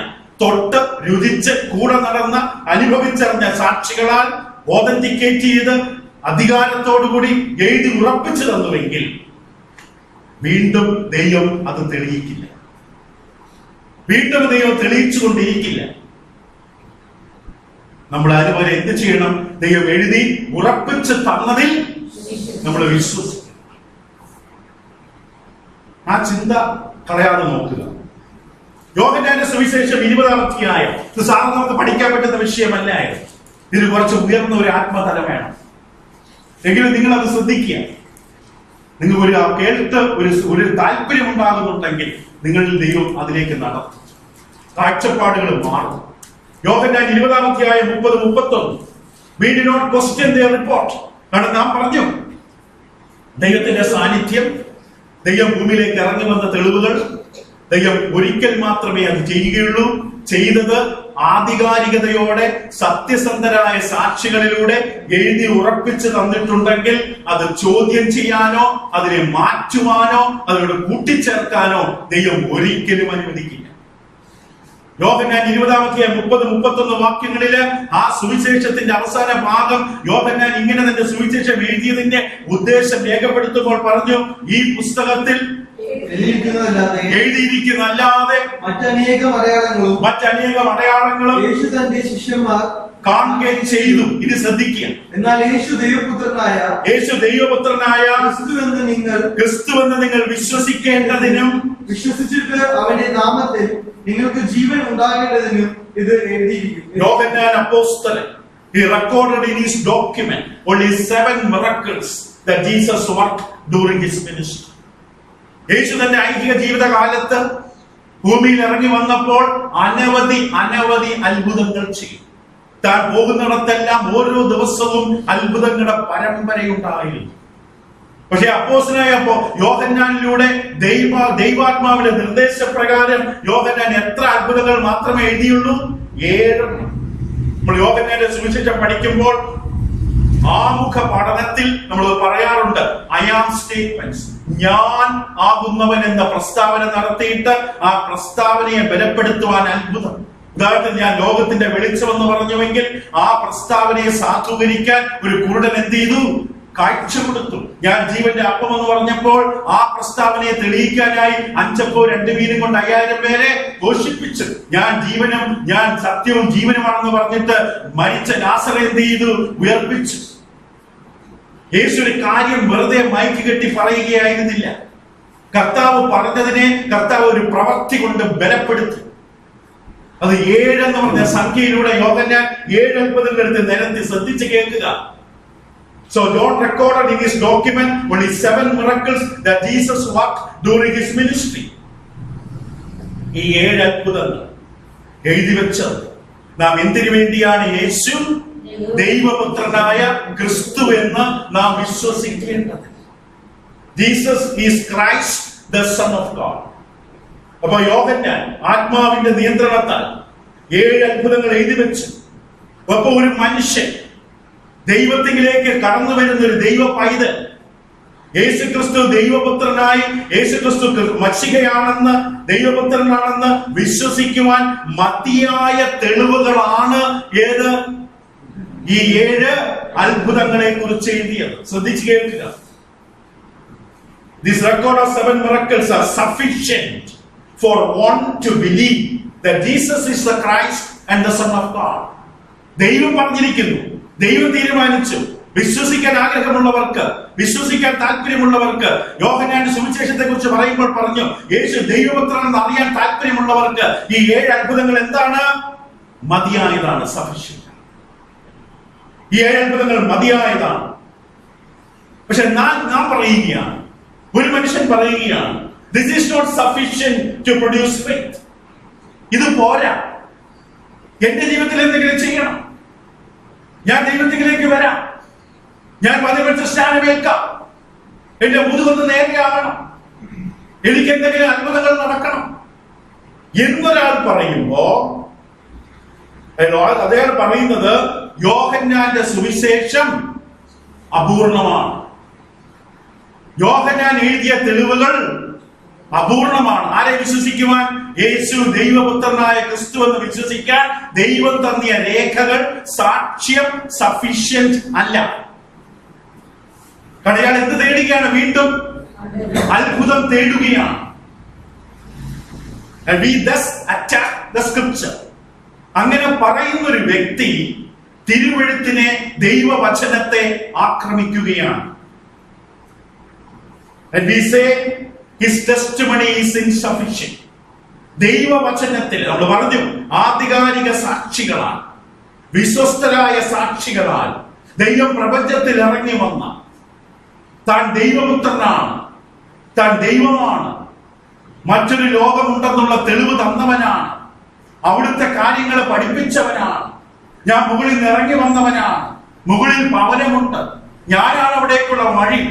തൊട്ട് രുചിച്ച് കൂടെ നടന്ന അനുഭവിച്ചറിഞ്ഞ സാക്ഷികളാൽ ഓതന്റിക്കേറ്റ് ചെയ്ത് അധികാരത്തോടുകൂടി എഴുതി ഉറപ്പിച്ചു തന്നുവെങ്കിൽ വീണ്ടും ദൈവം അത് തെളിയിക്കില്ല. വീണ്ടും ദൈവം തെളിയിച്ചുകൊണ്ടിരിക്കില്ല. നമ്മൾ അതുപോലെ എന്ത് ചെയ്യണം? ദൈവം എഴുതി ഉറപ്പിച്ച് തന്നതിൽ നമ്മൾ വിശ്വസിക്കണം. ആ ചിന്ത കളയാതെ നോക്കുക. യോഹന്നാന്റെ സുവിശേഷം 20-ാം അധ്യായം, ഇത് സാധാരണ നമുക്ക് പഠിക്കാൻ പറ്റുന്ന വിഷയമല്ല. ഇതിന് കുറച്ച് ഉയർന്ന ഒരു ആത്മതലം വേണം. എങ്കിലും നിങ്ങൾ അത് ശ്രദ്ധിക്കുക. നിങ്ങൾ ഒരു കേട്ട് ഒരു താല്പര്യം ഉണ്ടാകുന്നുണ്ടെങ്കിൽ നിങ്ങളിൽ ദൈവം അതിലേക്ക് നടത്തും, കാഴ്ചപ്പാടുകൾ മാറും. യോഹന്നാൻ 20-ാം അധ്യായം 30-31. We did not question their report. കാരണം നാം പറഞ്ഞു, ദൈവത്തിന്റെ സാന്നിധ്യം, ദൈവം ഭൂമിയിലേക്ക് ഇറങ്ങി വന്ന തെളിവുകൾ, ദൈവം ഒരിക്കൽ മാത്രമേ അത് ചെയ്യുകയുള്ളൂ. ചെയ്തത് ആധികാരികതയോടെ സത്യസന്ധരായ സാക്ഷികളിലൂടെ എഴുതി ഉറപ്പിച്ച് തന്നിട്ടുണ്ടെങ്കിൽ അത് ചോദ്യം ചെയ്യാനോ അതിനെ മാറ്റുവാനോ അതിനോട് കൂട്ടിച്ചേർക്കാനോ ദൈവം ഒരിക്കലും അനുവദിക്കില്ല. യോഹന്നാൻ 20-ാം അധ്യായം 30-31 വാക്യങ്ങളില് ആ സുവിശേഷത്തിന്റെ അവസാന ഭാഗം യോഹന്നാൻ ഇങ്ങനെ തന്നെ സുവിശേഷം എഴുതിയതിന്റെ ഉദ്ദേശം രേഖപ്പെടുത്തുമ്പോൾ പറഞ്ഞു, ഈ പുസ്തകത്തിൽ എഴുതിയിരിക്കുന്നതല്ലാതെ മറ്റനേകം അടയാളങ്ങളും യേശു തന്റെ ശിഷ്യന്മാർ കാണുകയും ചെയ്തു. ഇത് ശ്രദ്ധിക്കുക. എന്നാൽ യേശു ദൈവപുത്രനായ ക്രിസ്തുവെന്ന് നിങ്ങൾ വിശ്വസിക്കേണ്ടതിനും വിശ്വസിച്ചിട്ട് അവന്റെ നാമത്തിൽ നിങ്ങൾക്ക് ജീവൻ ഉണ്ടാകേണ്ടതിനും ഇത് എഴുതിയിരിക്കുന്നു. യോഹന്നാൻ അപ്പോസ്തലൻ, he recorded in his document only 7 miracles that Jesus worked during his ministry. യേശു തന്റെ ഐഹിക ജീവിതകാലത്ത് ഭൂമിയിൽ ഇറങ്ങി വന്നപ്പോൾ അനവധി അത്ഭുതങ്ങൾ ചെയ്തു. താൻ പോകുന്നിടത്തെല്ലാം ഓരോ ദിവസവും അത്ഭുതങ്ങളുടെ പരമ്പരയുണ്ടായിരുന്നു. പക്ഷെ അപ്പോസ്തലനായ യോഹന്നാനിലൂടെ ദൈവാത്മാവിന്റെ നിർദ്ദേശപ്രകാരം യോഹന്നാൻ എത്ര അത്ഭുതങ്ങൾ മാത്രമേ എഴുതിയുള്ളൂ? 7. നമ്മൾ യോഹന്നാന്റെ സുവിശേഷം പഠിക്കുമ്പോൾ ആമുഖ പഠനത്തിൽ നമ്മൾ പറയാറുണ്ട്, ഐ ആം സ്റ്റേറ്റ്മെന്റ്സ്, ഞാൻ ആകുന്നവൻ എന്ന പ്രസ്താവന നടത്തിയിട്ട് ആ പ്രസ്താവനയെ ബലപ്പെടുത്തുവാൻ അത്ഭുതം. ഉദാഹരണത്തിന്, ഞാൻ ലോകത്തിന്റെ വെളിച്ചമെന്ന് പറഞ്ഞുവെങ്കിൽ ആ പ്രസ്താവനയെ സാധൂകരിക്കാൻ ഒരു കുരുടൻ എന്ത് ചെയ്തു? കാഴ്ച കൊടുത്തു. ഞാൻ ജീവന്റെ അപ്പം എന്ന് പറഞ്ഞപ്പോൾ ആ പ്രസ്താവനയെ തെളിയിക്കാനായി 5 അപ്പവും 2 മീനും കൊണ്ട് 5000 പേരെ പോഷിപ്പിച്ചു. ഞാൻ ജീവനും ഞാൻ സത്യവും ജീവനുമാണെന്ന് പറഞ്ഞിട്ട് മരിച്ച ലാസറെ എന്ത് ചെയ്തു? ഉയർപ്പിച്ചു. യേശു ഒരു കാര്യം വെറുതെ മൈക്ക് കെട്ടി പറയുകയായിരുന്നില്ല. കർത്താവ് പറഞ്ഞതിനെ കർത്താവ് ഒരു പ്രവൃത്തി കൊണ്ട് ബലപ്പെടുത്തി. അത് 7 എന്ന് പറഞ്ഞ സംഖ്യയിലൂടെ യോഹന്നാൻ 7 അത്ഭുതങ്ങൾ എടുത്ത് നിരത്തി. ശ്രദ്ധിച്ച് കേൾക്കുക. So John recorded in his document only 7 miracles that Jesus worked during his ministry. ഈ 7 അത്ഭുതങ്ങൾ എഴുതി വെച്ചത് നാം എന്തിനു വേണ്ടിയാണ്? യേശു ദൈവപുത്രനായ ക്രിസ്തു എന്ന് നാം വിശ്വസിക്കേണ്ടത്. Jesus is Christ the son of God. അപ്പൊ യോഹന്നാൻ ആത്മാവിന്റെ നിയന്ത്രണത്താൽ 7 അത്ഭുതങ്ങൾ എഴുതി വെച്ചു. അപ്പൊ ഒരു മനുഷ്യൻ ദൈവത്തിലേക്ക് കടന്നു വരുന്ന ഒരു ദൈവ പൈതൽ, യേശുക്രിസ്തു ദൈവപുത്രനായി, യേശുക്രിസ്തു മശിഹയാണെന്ന്, ദൈവപുത്രനാണെന്ന് വിശ്വസിക്കുവാൻ മതിയായ തെളിവുകളാണ് ഏത്? ഈ 7 അത്ഭുതങ്ങളെ കുറിച്ച് എഴുതിയത്. ശ്രദ്ധിച്ചു കേൾക്കുക. This record of 7 miracles are sufficient for one to believe that Jesus is the Christ and the Son of God. ദൈവം പറഞ്ഞിരിക്കുന്നു, ദൈവം തീരുമാനിച്ചു. വിശ്വസിക്കാൻ ആഗ്രഹമുള്ളവർക്ക്, വിശ്വസിക്കാൻ താല്പര്യമുള്ളവർക്ക്, യോഹന്നാന്റെ സുവിശേഷത്തെ കുറിച്ച് പറയുമ്പോൾ പറഞ്ഞു, യേശു ദൈവപുത്രനെന്ന് അറിയാൻ താല്പര്യമുള്ളവർക്ക് ഈ 7 അത്ഭുതങ്ങൾ എന്താണ്? മതിയായതാണ്. സഫിഷ്യന്റ്. ഈ 7 അത്ഭുതങ്ങൾ മതിയായതാണ്. പക്ഷെ നാം പറയുകയാണ്, ഒരു മനുഷ്യൻ പറയുകയാണ്, This is not sufficient to produce faith. ഇത് പോരാ. എന്റെ ജീവിതത്തിൽ എന്തെങ്കിലും ചെയ്യണം. ഞാൻ ദൈവത്തിലേക്ക് വരാം. ഞാൻ പതിവെച്ച സ്നാനമേൽക്കാം. എന്റെ മുതുകൊന്ന് നേരെയാകണം. എനിക്ക് എന്തെങ്കിലും അത്ഭുതങ്ങൾ നടക്കണം എന്നൊരാൾ പറയുമ്പോ അദ്ദേഹം പറയുന്നത് യോഹന്നാന്റെ സുവിശേഷം അപൂർണമാണ്. യോഹന്നാൻ എഴുതിയ തെളിവുകൾ അപൂർണമാണ്. ആരെ വിശ്വസിക്കുവാൻ? യേശു ദൈവപുത്രനായ ക്രിസ്തു എന്ന് വിശ്വസിക്കാൻ ദൈവം തന്നിയ രേഖകൾ, സാക്ഷ്യം സഫീഷ്യന്റ് അല്ല. കാരണം ഇയാൾ എന്ത് തേടുകയാണ്? വീണ്ടും അത്ഭുതം തേടുകയാണ്. And we thus attack the scripture. അങ്ങനെ പറയുന്ന ഒരു വ്യക്തി തിരുവെഴുത്തിനെ, ദൈവവചനത്തെ ആക്രമിക്കുകയാണ്. And we say his testimony is insufficient. ദൈവവചനത്തിൽ നമ്മൾ പറഞ്ഞു ആധികാരിക സാക്ഷികളാൽ, വിശ്വസ്തരായ സാക്ഷികളാൽ ദൈവം പ്രപഞ്ചത്തിൽ ഇറങ്ങി വന്ന താൻ ദൈവപുത്രനാണ്, താൻ ദൈവമാണ്, മറ്റൊരു ലോകമുണ്ടെന്നുള്ള തെളിവ് തന്നവനാണ്, അവിടുത്തെ കാര്യങ്ങളെ പഠിപ്പിച്ചവനാണ്, ഞാൻ മുകളിൽ നിന്ന് ഇറങ്ങി വന്നവനാണ്, മുകളിൽ ഭവനമുണ്ട്, ഞാനാണ് അവിടേക്കുള്ള വഴി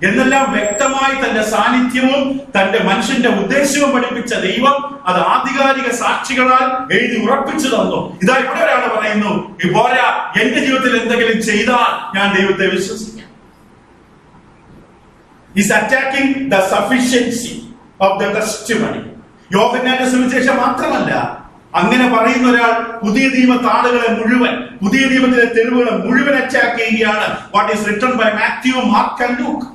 എന്നെല്ലാം വ്യക്തമായി തന്റെ സാന്നിധ്യവും തന്റെ മനുഷ്യന്റെ ഉദ്ദേശവും പഠിപ്പിച്ച ദൈവം അത് ആധികാരിക സാക്ഷികളാൽ എഴുതി ഉറപ്പിച്ചു തന്നു. ഇതാ ഇവിടെ ഒരാൾ പറയുന്നു, പോരാ, എന്റെ ജീവിതത്തിൽ എന്തെങ്കിലും ചെയ്താൽ ഞാൻ ദൈവത്തെ വിശ്വസിക്കാം. Is attacking the sufficiency of the testimony. യോഹന്നാന്റെ സുവിശേഷം മാത്രമല്ല, അങ്ങനെ പറയുന്ന ഒരാൾ പുതിയ നിയമ താളുകളെ മുഴുവൻ, പുതിയ നിയമത്തിലെ തെളിവുകളെ മുഴുവൻ അറ്റാക്ക് ചെയ്യുകയാണ്. What is written by Matthew, Mark and Luke.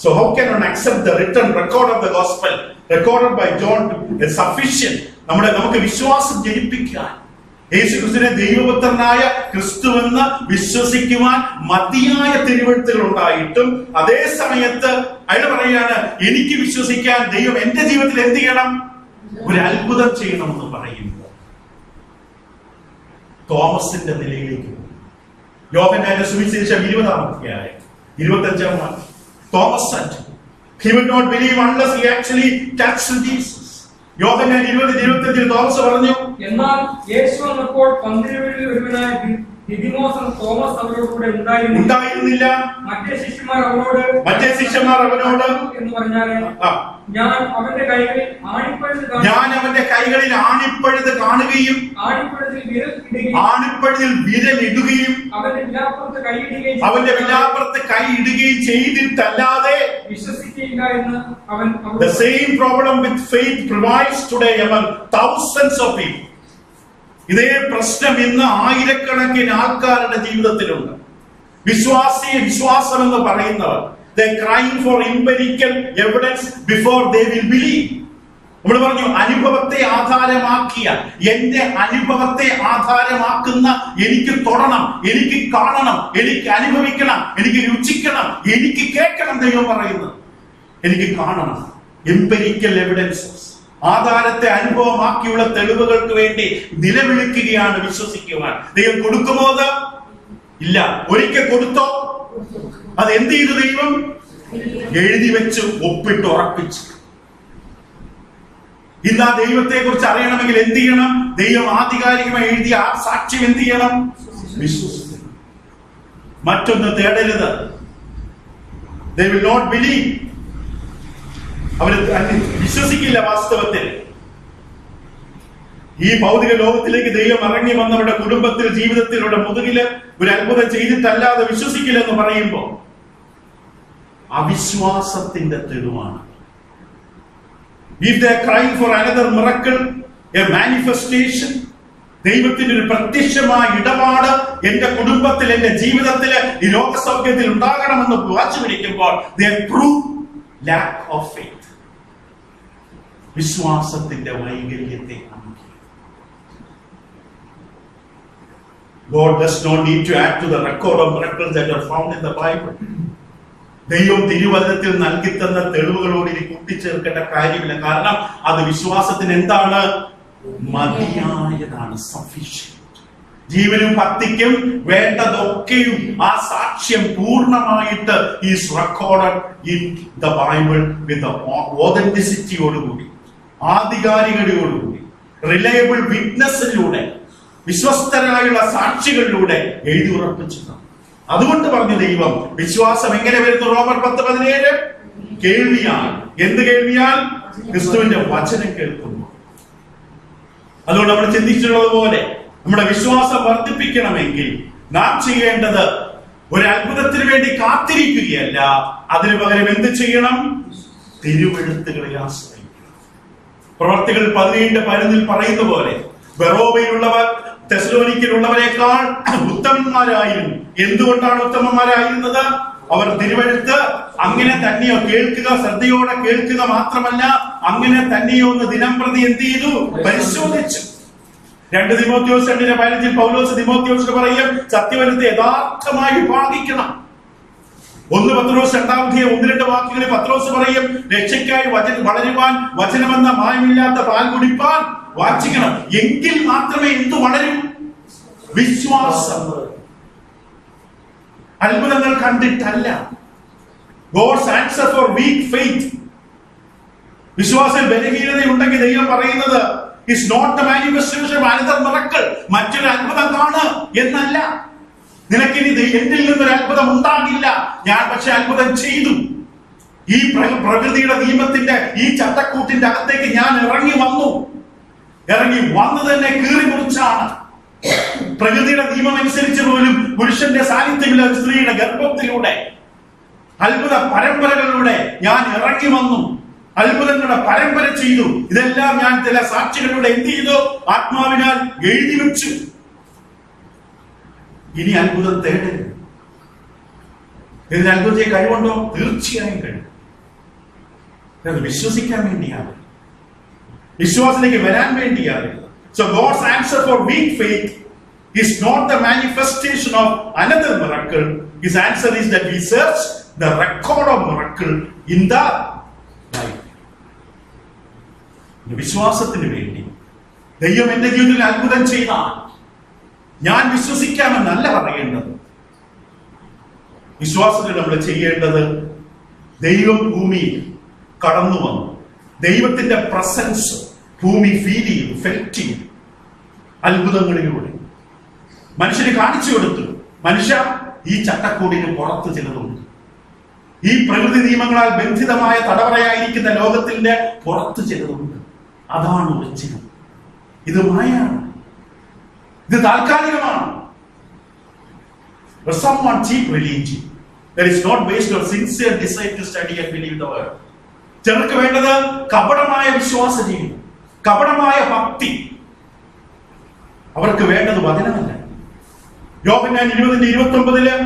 So how can one accept the written record of the gospel recorded by John is sufficient? നമുക്ക് വിശ്വാസം ജനിപ്പിക്കാൻ, യേശുക്രിസ്തുവിനെ ദൈവപുത്രനായ ക്രിസ്തുവെന്ന് വിശ്വസിക്കുവാൻ മതിയായ തിരുവെഴുത്തുകൾ ഉണ്ടായിട്ടും അതേ സമയത്ത് അയാൾ പറയുകയാണ്, എനിക്ക് വിശ്വസിക്കാൻ ദൈവം എന്റെ ജീവിതത്തിൽ എന്ത് ചെയ്യണം? ഒരു അത്ഭുതം ചെയ്യണമെന്ന് പറയുമ്പോൾ തോമസിന്റെ നിലയിലേക്ക് പോകും. യോഹന്നാന്റെ സുവിശേഷം 20-ാം അധ്യായം 25-ാം വാക്യം. Thomas said he would not believe unless he actually touched Jesus. Yohannan 20:25 Thomas പറഞ്ഞു, എന്നാൽ യേശു വന്നപ്പോൾ 12 ഒരുവനായ ദിദിമോസ് തോമസ് അവരോട് കൂടെ ഉണ്ടായിരുന്നില്ല. മറ്റേ ശിഷ്യന്മാർ അവനോട് എന്ന് പറഞ്ഞാൽ ഞാൻ അവന്റെ കൈകളിൽ ആണിപ്പഴുത് കാണുകയും ആണിപ്പഴുതിൽ വിരലിടുകയും അവന്റെ വിലാപ്പുറത്ത് കൈയിടുകയും ചെയ്തിട്ടല്ലാതെ വിശ്വസിക്കുകയില്ല എന്ന് അവൻ. The same problem with faith prevails today among thousands of people. ഇതേ പ്രശ്നം ഇന്ന് ആയിരക്കണക്കിന് ആൾക്കാരുടെ ജീവിതത്തിലുണ്ട്. വിശ്വാസം എന്ന് പറയുന്നവർ they crying for empirical evidence before they will believe. നമ്മൾ പറഞ്ഞു അനുഭവത്തെ ആധാരമാക്കിയ, എന്റെ അനുഭവത്തെ ആധാരമാക്കുന്ന, എനിക്ക് തൊടണം, എനിക്ക് കാണണം, എനിക്ക് അനുഭവിക്കണം, എനിക്ക് രുചിക്കണം, എനിക്ക് കേൾക്കണം. ദൈവം പറയുന്നത് എനിക്ക് കാണണം. എംപിരിക്കൽ എവിഡൻസസ്, ആധാരത്തെ അനുഭവമാക്കിയുള്ള തെളിവുകൾക്ക് വേണ്ടി നിലവിളിക്കുകയാണ് വിശ്വസിക്കുവാൻ. ദൈവം കൊടുക്കുമോ? അത് ഇല്ല. ഒരിക്കൽ കൊടുത്തോ? അത് എന്ത് ചെയ്തു? ദൈവം എഴുതി വെച്ച് ഒപ്പിട്ട് ഉറപ്പിച്ചു. ഇന്ന് ആ ദൈവത്തെ കുറിച്ച് അറിയണമെങ്കിൽ എന്ത് ചെയ്യണം? ദൈവം ആധികാരികമായി എഴുതിയ ആ സാക്ഷ്യം എന്ത് ചെയ്യണം? വിശ്വസിക്കണം. മറ്റൊന്ന് തേടരുത്. They will not believe. അവർ വിശ്വസിക്കില്ല. വാസ്തവത്തിൽ ഈ ഭൗതിക ലോകത്തിലേക്ക് ദൈവം ഇറങ്ങി വന്നവരുടെ കുടുംബത്തിൽ, ജീവിതത്തിലൂടെ മുതുകില് ഒരു അത്ഭുതം ചെയ്തിട്ടല്ലാതെ വിശ്വസിക്കില്ലെന്ന് പറയുമ്പോൾ അവിശ്വാസത്തിന്റെ തെളിവാണ്. If they are crying for another miracle, a manifestation, ദൈവത്തിന്റെ ഒരു പ്രത്യക്ഷമായ ഇടപാട് എന്റെ കുടുംബത്തിൽ, എന്റെ ജീവിതത്തിൽ, ഈ ലോകസൗഖ്യത്തിൽ ഉണ്ടാകണമെന്ന് വാച്ചു പിടിക്കുമ്പോൾ they prove lack of faith. വിശ്വാസത്തിന്റെ വൈകല്യത്തെ God does not need to add to the record of miracles that are found in the Bible. ദൈവം തിരുവചനത്തിൽ നൽകി തന്ന തെളിവുകളോട് ഇനി കൂട്ടിച്ചേർക്കേണ്ട കാര്യമില്ല. കാരണം അത് വിശ്വാസത്തിന് എന്താണ്? മതിയായതാണ്. സഫീഷ്യന്റ്. ജീവനും ഭക്തിക്കും വേണ്ടതൊക്കെയും ആ സാക്ഷ്യം പൂർണ്ണമായിട്ട് is recorded in the Bible with ഓതന്റിസിറ്റിയോടുകൂടി, ആധികാരികതയോടുകൂടി, റിലയബിൾ വിറ്റ്നസിലൂടെ, വിശ്വസ്തരായുള്ള സാക്ഷികളിലൂടെ എഴുതി ഉറപ്പിച്ചു. അതുകൊണ്ട് പറഞ്ഞു ദൈവം, വിശ്വാസം എങ്ങനെ വരുന്നു? റോമർ 10:17 കേൾവിയാൽ. എന്ത് കേൾവിയാൽ? ക്രിസ്തുവിന്റെ വചനം കേൾക്കുന്നു. അതുകൊണ്ട് നമ്മൾ ചിന്തിച്ചിട്ടുള്ളത് പോലെ നമ്മുടെ വിശ്വാസം വർദ്ധിപ്പിക്കണമെങ്കിൽ നാം ചെയ്യേണ്ടത് ഒരു അത്ഭുതത്തിന് വേണ്ടി കാത്തിരിക്കുകയല്ല, അതിനു പകരം എന്ത് ചെയ്യണം? തിരുവെഴുത്തുകളെ ആശ്രയിക്കണം. പ്രവർത്തികൾ 17:11 പറയുന്ന പോലെ ബെറോവയിലുള്ളവർ തെസ്സലോനിക്കയിലുള്ളവരെക്കാൾ ഉത്തമന്മാരായിരുന്നു. എന്തുകൊണ്ടാണ് ഉത്തമന്മാരായിരുന്നത്? അവർ തിരുവെഴുത്ത് അങ്ങനെ തന്നെയോ കേൾക്കുക, ശ്രദ്ധയോടെ കേൾക്കുക മാത്രമല്ല, അങ്ങനെ തന്നെയോ ഒന്ന് ദിനം പ്രതി എന്ത് ചെയ്തു? പരിശോധിച്ചു. 2 തിമോത്തിയോസ് 2:15 പൗലോസ് തിമോത്തിയോസിന് പറയും, സത്യവചനത്തെ യഥാർത്ഥമായി വിഭാഗിക്കണം. 1 പത്രോസ് 2-2 വാക്യങ്ങളിൽ പത്രോസ് പറയും, രക്ഷയ്ക്കായി വളരുവാൻ വചനമെന്ന മായമില്ലാത്ത പാൽ കുടിപ്പാൻ വാഞ്ചിക്കണം. എങ്കിൽ മാത്രമേ എന്തു വളരും? വിശ്വാസം. അത്ഭുതങ്ങൾ കണ്ടിട്ടല്ല. God's answer for weak faith. വിശ്വാസത്തിൽ ബലഹീനതയുണ്ടെങ്കിൽ ദൈവം പറയുന്നത് is not the manifestation of another miracle. മറ്റൊരു അത്ഭുതം കാണ് എന്നല്ല. നിനക്കിനി എന്നിൽ നിന്നൊരു അത്ഭുതം ഉണ്ടാകില്ല, ഞാൻ പക്ഷെ അത്ഭുതം ചെയ്തു. ഈ പ്രകൃതിയുടെ നിയമത്തിന്റെ ഈ ചട്ടക്കൂട്ടിന്റെ അകത്തേക്ക് ഞാൻ ഇറങ്ങി വന്നു തന്നെ കീറി മുറിച്ചാണ്. പ്രകൃതിയുടെ നിയമം അനുസരിച്ച് പോലും പുരുഷന്റെ സാന്നിധ്യമില്ല, സ്ത്രീയുടെ ഗർഭത്തിലൂടെ അത്ഭുത പരമ്പരകളിലൂടെ ഞാൻ ഇറങ്ങി വന്നു, അത്ഭുതങ്ങളുടെ പരമ്പര ചെയ്തു. ഇതെല്ലാം ഞാൻ ചില സാക്ഷികളിലൂടെ എന്ത് ചെയ്തു? ആത്മാവിനാൽ എഴുതി വെച്ചു. ഇനി അത്ഭുതം തേടരുത്. ഇതിന് അത്ഭുതത്തെ കഴിവുണ്ടോ? തീർച്ചയായും കഴിയും. അത് വിശ്വസിക്കാൻ വേണ്ടിയാണ്, വിശ്വാസത്തിലേക്ക് വരാൻ വേണ്ടിയാണ്. So God's answer for weak faith is not the manifestation of another miracle. His answer is that we search the record of miracle in the life. വിശ്വാസത്തിന് വേണ്ടി ദൈവം എന്റെ ജീവിതത്തിൽ അത്ഭുതം ചെയ്താൽ ഞാൻ വിശ്വസിക്കാമെന്നല്ല പറയേണ്ടത്. വിശ്വാസത്തിൽ നമ്മൾ ചെയ്യേണ്ടത്, ദൈവം ഭൂമിയിൽ കടന്നു വന്നു, ദൈവത്തിന്റെ പ്രസൻസ് ഭൂമി ഫീൽ ചെയ്തു, ഫെൽറ്റ് ചെയ്തു. അത്ഭുതങ്ങളിലൂടെ മനുഷ്യന് കാണിച്ചു കൊടുത്തു, മനുഷ്യ ഈ ചട്ടക്കൂടിന് പുറത്ത് ചിലതുണ്ട്. ഈ പ്രകൃതി നിയമങ്ങളാൽ ബന്ധിതമായ തടവറയായിരിക്കുന്ന ലോകത്തിന്റെ പുറത്ത് ചിലതുണ്ട്. അതാണ് ഒറിജിനൽ. ഇത് മായാണ്, ഇത് താൽക്കാലികമാണ്. Someone cheap religion that is not based on sincere desire to study and believe the word. ചിലർക്ക് വേണ്ടത് കപടമായ വിശ്വാസ ജീവിതം, കപടമായ ഭക്തി. അവർക്ക് വേണ്ടത് വചനമല്ല. യോഹന്നാൻ 20:29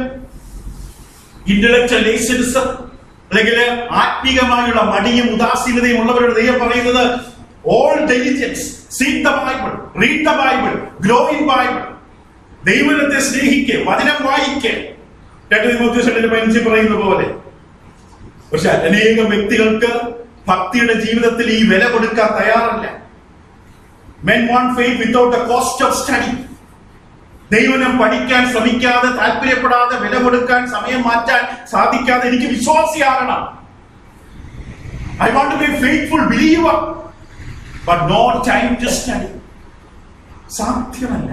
ഇന്റലക്ച്വൽ ലേസിനിസം അല്ലെങ്കിൽ ആത്മീകമായുള്ള മടിയും ഉദാസീനതയും ഉള്ളവരുടെ ദൈവം പറയുന്നത്, all diligence, seek the Bible, read the Bible, grow in Bible. ദൈവത്തെ സ്നേഹിക്കുക, വചനം വായിക്കുക. 2 തിമോത്തിയോസ് 2:15 പറയുന്ന പോലെ. പക്ഷെ അനേകം വ്യക്തികൾക്ക് ഭക്തിയുടെ ജീവിതത്തിൽ ഈ വില കൊടുക്കാൻ തയ്യാറല്ല. Men want faith without the cost of study. ദൈവനം പഠിക്കാൻ ശ്രമിക്കാതെ, താല്പര്യപ്പെടാതെ, വില കൊടുക്കാൻ, സമയം മാറ്റാൻ സാധിക്കാതെ എനിക്ക് വിശ്വാസിയാകണം, I want to be a faithful believer, but no time to study. സാധ്യമല്ല.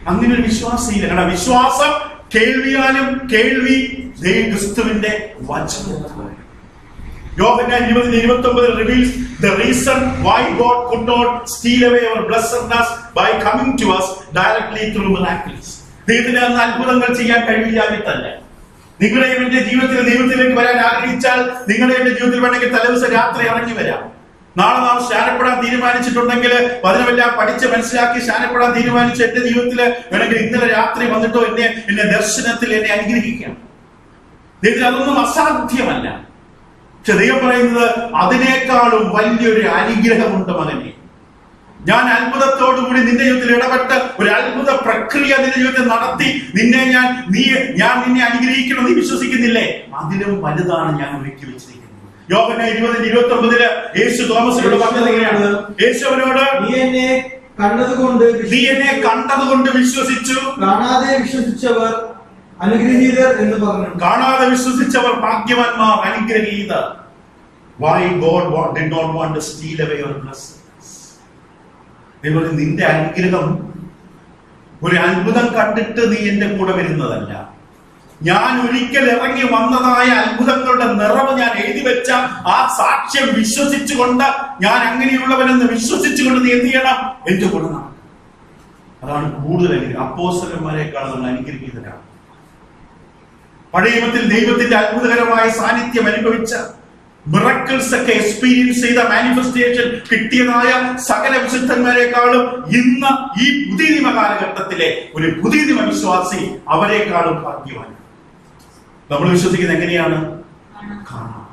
അങ്ങനെ ഒരു വിശ്വാസിയില്ല. കാരണം വിശ്വാസം കേൾവിയാലും, കേൾവി ക്രിസ്തുവിന്റെ വചനത്താലും. യോഹന്നാൻ 20:29 reveals the reason why God could not steal away our blessedness by coming to us directly through miracles. ദൈവത്തിന് അന്ന് അത്ഭുതങ്ങൾ ചെയ്യാൻ കഴിയില്ലാഞ്ഞിട്ടല്ല. നിങ്ങളെ എന്റെ ജീവിതത്തിൽ ദൈവത്തിലേക്ക് വരാൻ ആഗ്രഹിച്ചാൽ നിങ്ങളെ എന്റെ ജീവിതത്തിൽ വേണമെങ്കിൽ തലേദിവസം രാത്രി ഇറങ്ങി വരാം. നാളെ നാം സ്നാനപ്പെടാൻ തീരുമാനിച്ചിട്ടുണ്ടെങ്കിൽ വചനമെല്ലാം പഠിച്ച് മനസ്സിലാക്കി സ്നാനപ്പെടാൻ തീരുമാനിച്ച് എന്റെ ജീവിതത്തിൽ വേണമെങ്കിൽ ഇന്നലെ രാത്രി വന്നിട്ടോ എന്നെ ദർശനത്തിൽ എന്നെ അനുഗ്രഹിക്കാം. ദൈവത്തിന് അതൊന്നും അസാധ്യമല്ല. പക്ഷെ ദൈവം പറയുന്നത് അതിനേക്കാളും വലിയൊരു അനുഗ്രഹമുണ്ട് മകനെ. ഞാൻ അത്ഭുതത്തോടുകൂടി നിന്റെ ജീവിതത്തിൽ ഇടപെട്ട് ഒരു അത്ഭുത പ്രക്രിയ നിന്റെ ജീവിതത്തിൽ നടത്തി ഞാൻ നിന്നെ അനുഗ്രഹിക്കണം, നീ വിശ്വസിക്കുന്നില്ലേ? അതിലും വലുതാണ് ഞാൻ ഒരുക്കി വെച്ചിരിക്കുന്നത്. യോഹന്നാൻ 20:29 യേശു തോമസിനോട് പറഞ്ഞത് എങ്ങനെയാണ്? യേശു അവനോട്, നീ എന്നെ കണ്ടതുകൊണ്ട് നീ എന്നെ കണ്ടതുകൊണ്ട് വിശ്വസിച്ചു. കാണാതെ വിശ്വസിച്ചവർ അനുഗ്രഹീതർ എന്ന് പറഞ്ഞു. കാണാതെ വിശ്വസിച്ചവർ ഭാഗ്യവാന്മാർ, അനുഗ്രഹീതർ. Why God did not want to steal away your blessings? നിന്റെ അനുഗ്രഹം ഒരു അത്ഭുതം കണ്ടിട്ട് നീ എന്റെ കൂടെ വരുന്നതല്ല. ഞാൻ ഒരിക്കൽ ഇറങ്ങി വന്നതായ അത്ഭുതങ്ങളുടെ നിറവ് ഞാൻ എഴുതി വെച്ച ആ സാക്ഷ്യം വിശ്വസിച്ചുകൊണ്ട്, ഞാൻ അങ്ങനെയുള്ളവനെന്ന് വിശ്വസിച്ചുകൊണ്ട് നീ എന്ത് ചെയ്യണം? എന്റെ കൂടെ നടക്കണം. അതാണ് കൂടുതൽ അനുഗ്രഹം. അപ്പോസ്തലന്മാരെക്കാൾ നമ്മൾ അനുഗ്രഹീതരാണ്. പഴയ നിയമത്തിൽ ദൈവത്തിന്റെ അത്ഭുതകരമായ സാന്നിധ്യം അനുഭവിച്ച, മിറക്കിൾസ് ഒക്കെ എക്സ്പീരിയൻസ് ചെയ്ത, മാനിഫെസ്റ്റേഷൻ കിട്ടിയതായ സകല വിശുദ്ധന്മാരെക്കാളും ഇന്ന് ഈ പുതിയ നിയമ കാലഘട്ടത്തിലെ ഒരു പുതിയ നിയമ വിശ്വാസി അവരെക്കാളും ഭാഗ്യവാൻ. നമ്മൾ വിശ്വസിക്കുന്നത് എങ്ങനെയാണ്? കാണാം.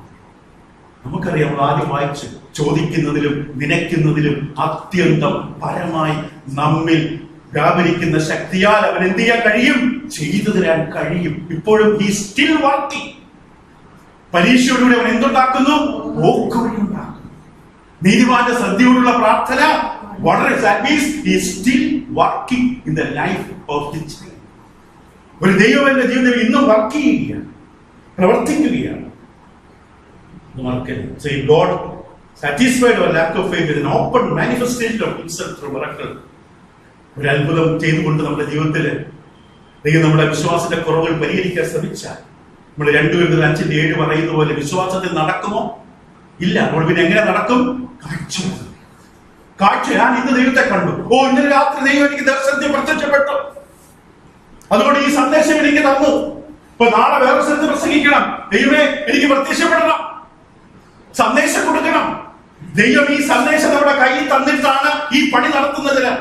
നമുക്കറിയാം, നമ്മൾ ആദ്യം വായിച്ച് ചോദിക്കുന്നതിലും നനയ്ക്കുന്നതിലും അത്യന്തം പരമായി നമ്മിൽ വ്യാപരിക്കുന്ന ശക്തിയാൽ അവൻ എന്ത് ചെയ്യാൻ കഴിയും? ചെയ്തു തരാൻ കഴിയും. ഇപ്പോഴും he still working. പരീക്ഷയോടുകൂടി അവൻ എന്തുണ്ടാക്കുന്നു? പോക്കുവഴിയുണ്ടാക്കുന്നു. നീതിമാന്റെ ശ്രദ്ധയോടുള്ള പ്രാർത്ഥന വളരെ, that means he is still working in the life of the child. ഒരു ദൈവത്തിന്റെ ജീവിതത്തിൽ ഇന്നും വർക്ക് ചെയ്യുകയാണ്, പ്രവർത്തിക്കുകയാണ്. Say God satisfied our lack of faith with an open manifestation of himself through miracle. ഒരു അത്ഭുതം ചെയ്തുകൊണ്ട് നമ്മുടെ ജീവിതത്തില് ദൈവം നമ്മുടെ വിശ്വാസത്തിന്റെ കുറവുകൾ പരിഹരിക്കാൻ ശ്രമിച്ചാൽ, നമ്മൾ 2 Corinthians 5:7 പറയുന്ന പോലെ വിശ്വാസത്തിൽ നടക്കുമോ? ഇല്ല. നമ്മൾ പിന്നെ എങ്ങനെ നടക്കും? കാഴ്ച. ഞാൻ ഇന്ന് ദൈവത്തെ കണ്ടു. ഇന്നലെ രാത്രി ദൈവം എനിക്ക് ദർശനത്തിൽ പ്രത്യക്ഷപ്പെട്ടു, അതുകൊണ്ട് ഈ സന്ദേശം എനിക്ക് തന്നു. ഇപ്പൊ നാളെ വേറെ സ്ഥലത്ത് പ്രസംഗിക്കണം. ദൈവമേ, എനിക്ക് പ്രത്യക്ഷപ്പെടണം, സന്ദേശം കൊടുക്കണം. ദൈവം ഈ സന്ദേശം നമ്മുടെ കയ്യിൽ തന്നിട്ടാണ് ഈ പണി നടത്തുന്നതിന്.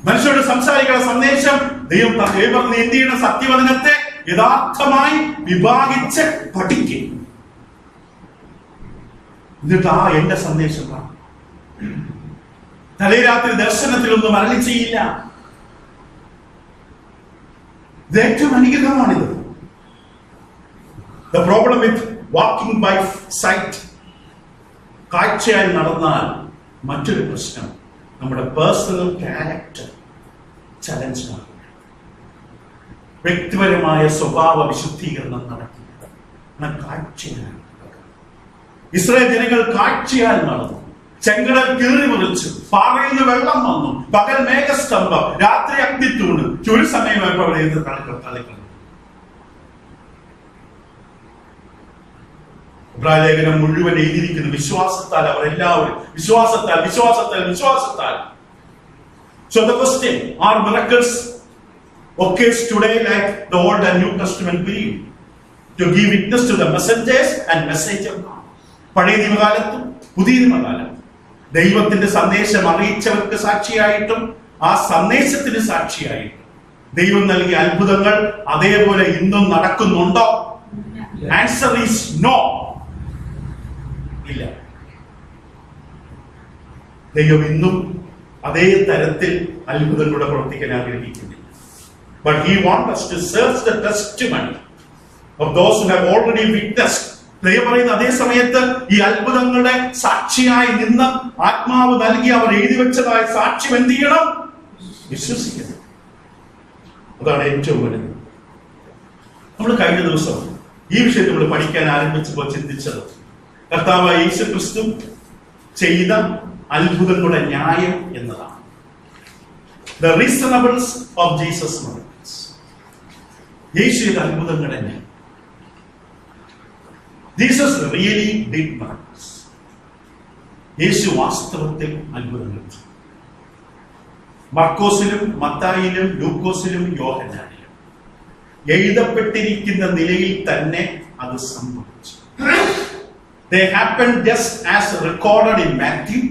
മനുഷ്യരോട് സംസാരിക്കുന്ന സന്ദേശം ദൈവം പറഞ്ഞ് എന്ത് ചെയ്യണം? സത്യവചനത്തെ യഥാർത്ഥമായി വിഭാഗിച്ച് പഠിക്കും. എന്നിട്ട് എന്റെ സന്ദേശം തലേ രാത്രി ദർശനത്തിലൊന്നും അരളി ചെയ്യില്ല. ഇത് ഏറ്റവും അനുഗ്രഹമാണിത്. The problem with walking by sight, കാഴ്ചയായി നടന്നാൽ മറ്റൊരു പ്രശ്നം, നമ്മുടെ പേഴ്സണൽ ക്യാരക്ടർ ചലഞ്ച് ആണ്. വ്യക്തിപരമായ സ്വഭാവ വിശുദ്ധീകരണം നടക്കില്ല. കാഴ്ചയാണ്. ഇസ്രായേൽ ജനങ്ങൾ കാഴ്ചയാൽ നടന്നു. ചെങ്കടൽ കീറി മുറിച്ചു, പാറയിൽ നിന്ന് വെള്ളം വന്നു, പകൽ മേഘസ്തംഭം, രാത്രി അഗ്നിത്തൂണ്, ഒരു സമയമായപ്പോൾ അവിടെ ഇരുന്ന് തള്ളിക്കളഞ്ഞു. ലേഖനം മുഴുവൻ എഴുതിയിരിക്കുന്നു വിശ്വാസത്താൽ അവരെല്ലാവരും, വിശ്വാസത്താൽ വിശ്വാസത്താൽ വിശ്വാസത്താൽ. So the question, are miracles occurs today like the Old and New Testament believe to give witness to the messengers and message of God? പഴയ നിയമകാലത്തും പുതിയ നിയമകാലത്തും ദൈവത്തിന്റെ സന്ദേശം അറിയിച്ചവർക്ക് സാക്ഷിയായിട്ടും ആ സന്ദേശത്തിന് സാക്ഷിയായിട്ടും ദൈവം നൽകിയ അത്ഭുതങ്ങൾ അതേപോലെ ഇന്നും നടക്കുന്നുണ്ടോ? Answer is no. ഇല്ല. ദൈവം ഇന്നും അതേ തരത്തിൽ അത്ഭുതങ്ങളുടെ പ്രവർത്തിക്കാൻ ആഗ്രഹിക്കുന്നില്ല. But he wants us to search the testimony of those who have already witnessed. ദൈവം പറയുന്ന അതേ സമയത്ത് ഈ അത്ഭുതങ്ങളുടെ സാക്ഷിയായി നിന്ന് ആത്മാവ് നൽകി അവർ എഴുതി വെച്ചതായ സാക്ഷ്യം എന്ത് ചെയ്യണം? വിശ്വസിക്കണം. അതാണ് ഏറ്റവും വലുത്. നമ്മൾ കഴിഞ്ഞ ദിവസം ഈ വിഷയത്തിൽ നമ്മൾ പഠിക്കാൻ ആരംഭിച്ചപ്പോൾ ചിന്തിച്ചത് കർത്താവായ യേശുക്രിസ്തു ചെയ്ത അത്ഭുതങ്ങളുടെ ന്യായം എന്നതാണ്. The reasonables of Jesus miracles. യേശുവിന്റെ അത്ഭുതങ്ങളുടെ ന്യായം. Jesus really did miracles. യേശു വാസ്തവത്തിൽ അത്ഭുതങ്ങൾ ചെയ്തു. മർക്കോസിലും മത്തായിലും ലൂക്കോസിലും യോഹന്നാനിലും എഴുതപ്പെട്ടിരിക്കുന്ന നിലയിൽ തന്നെ അത് സംഭവിച്ചു. They happened just as recorded in Matthew,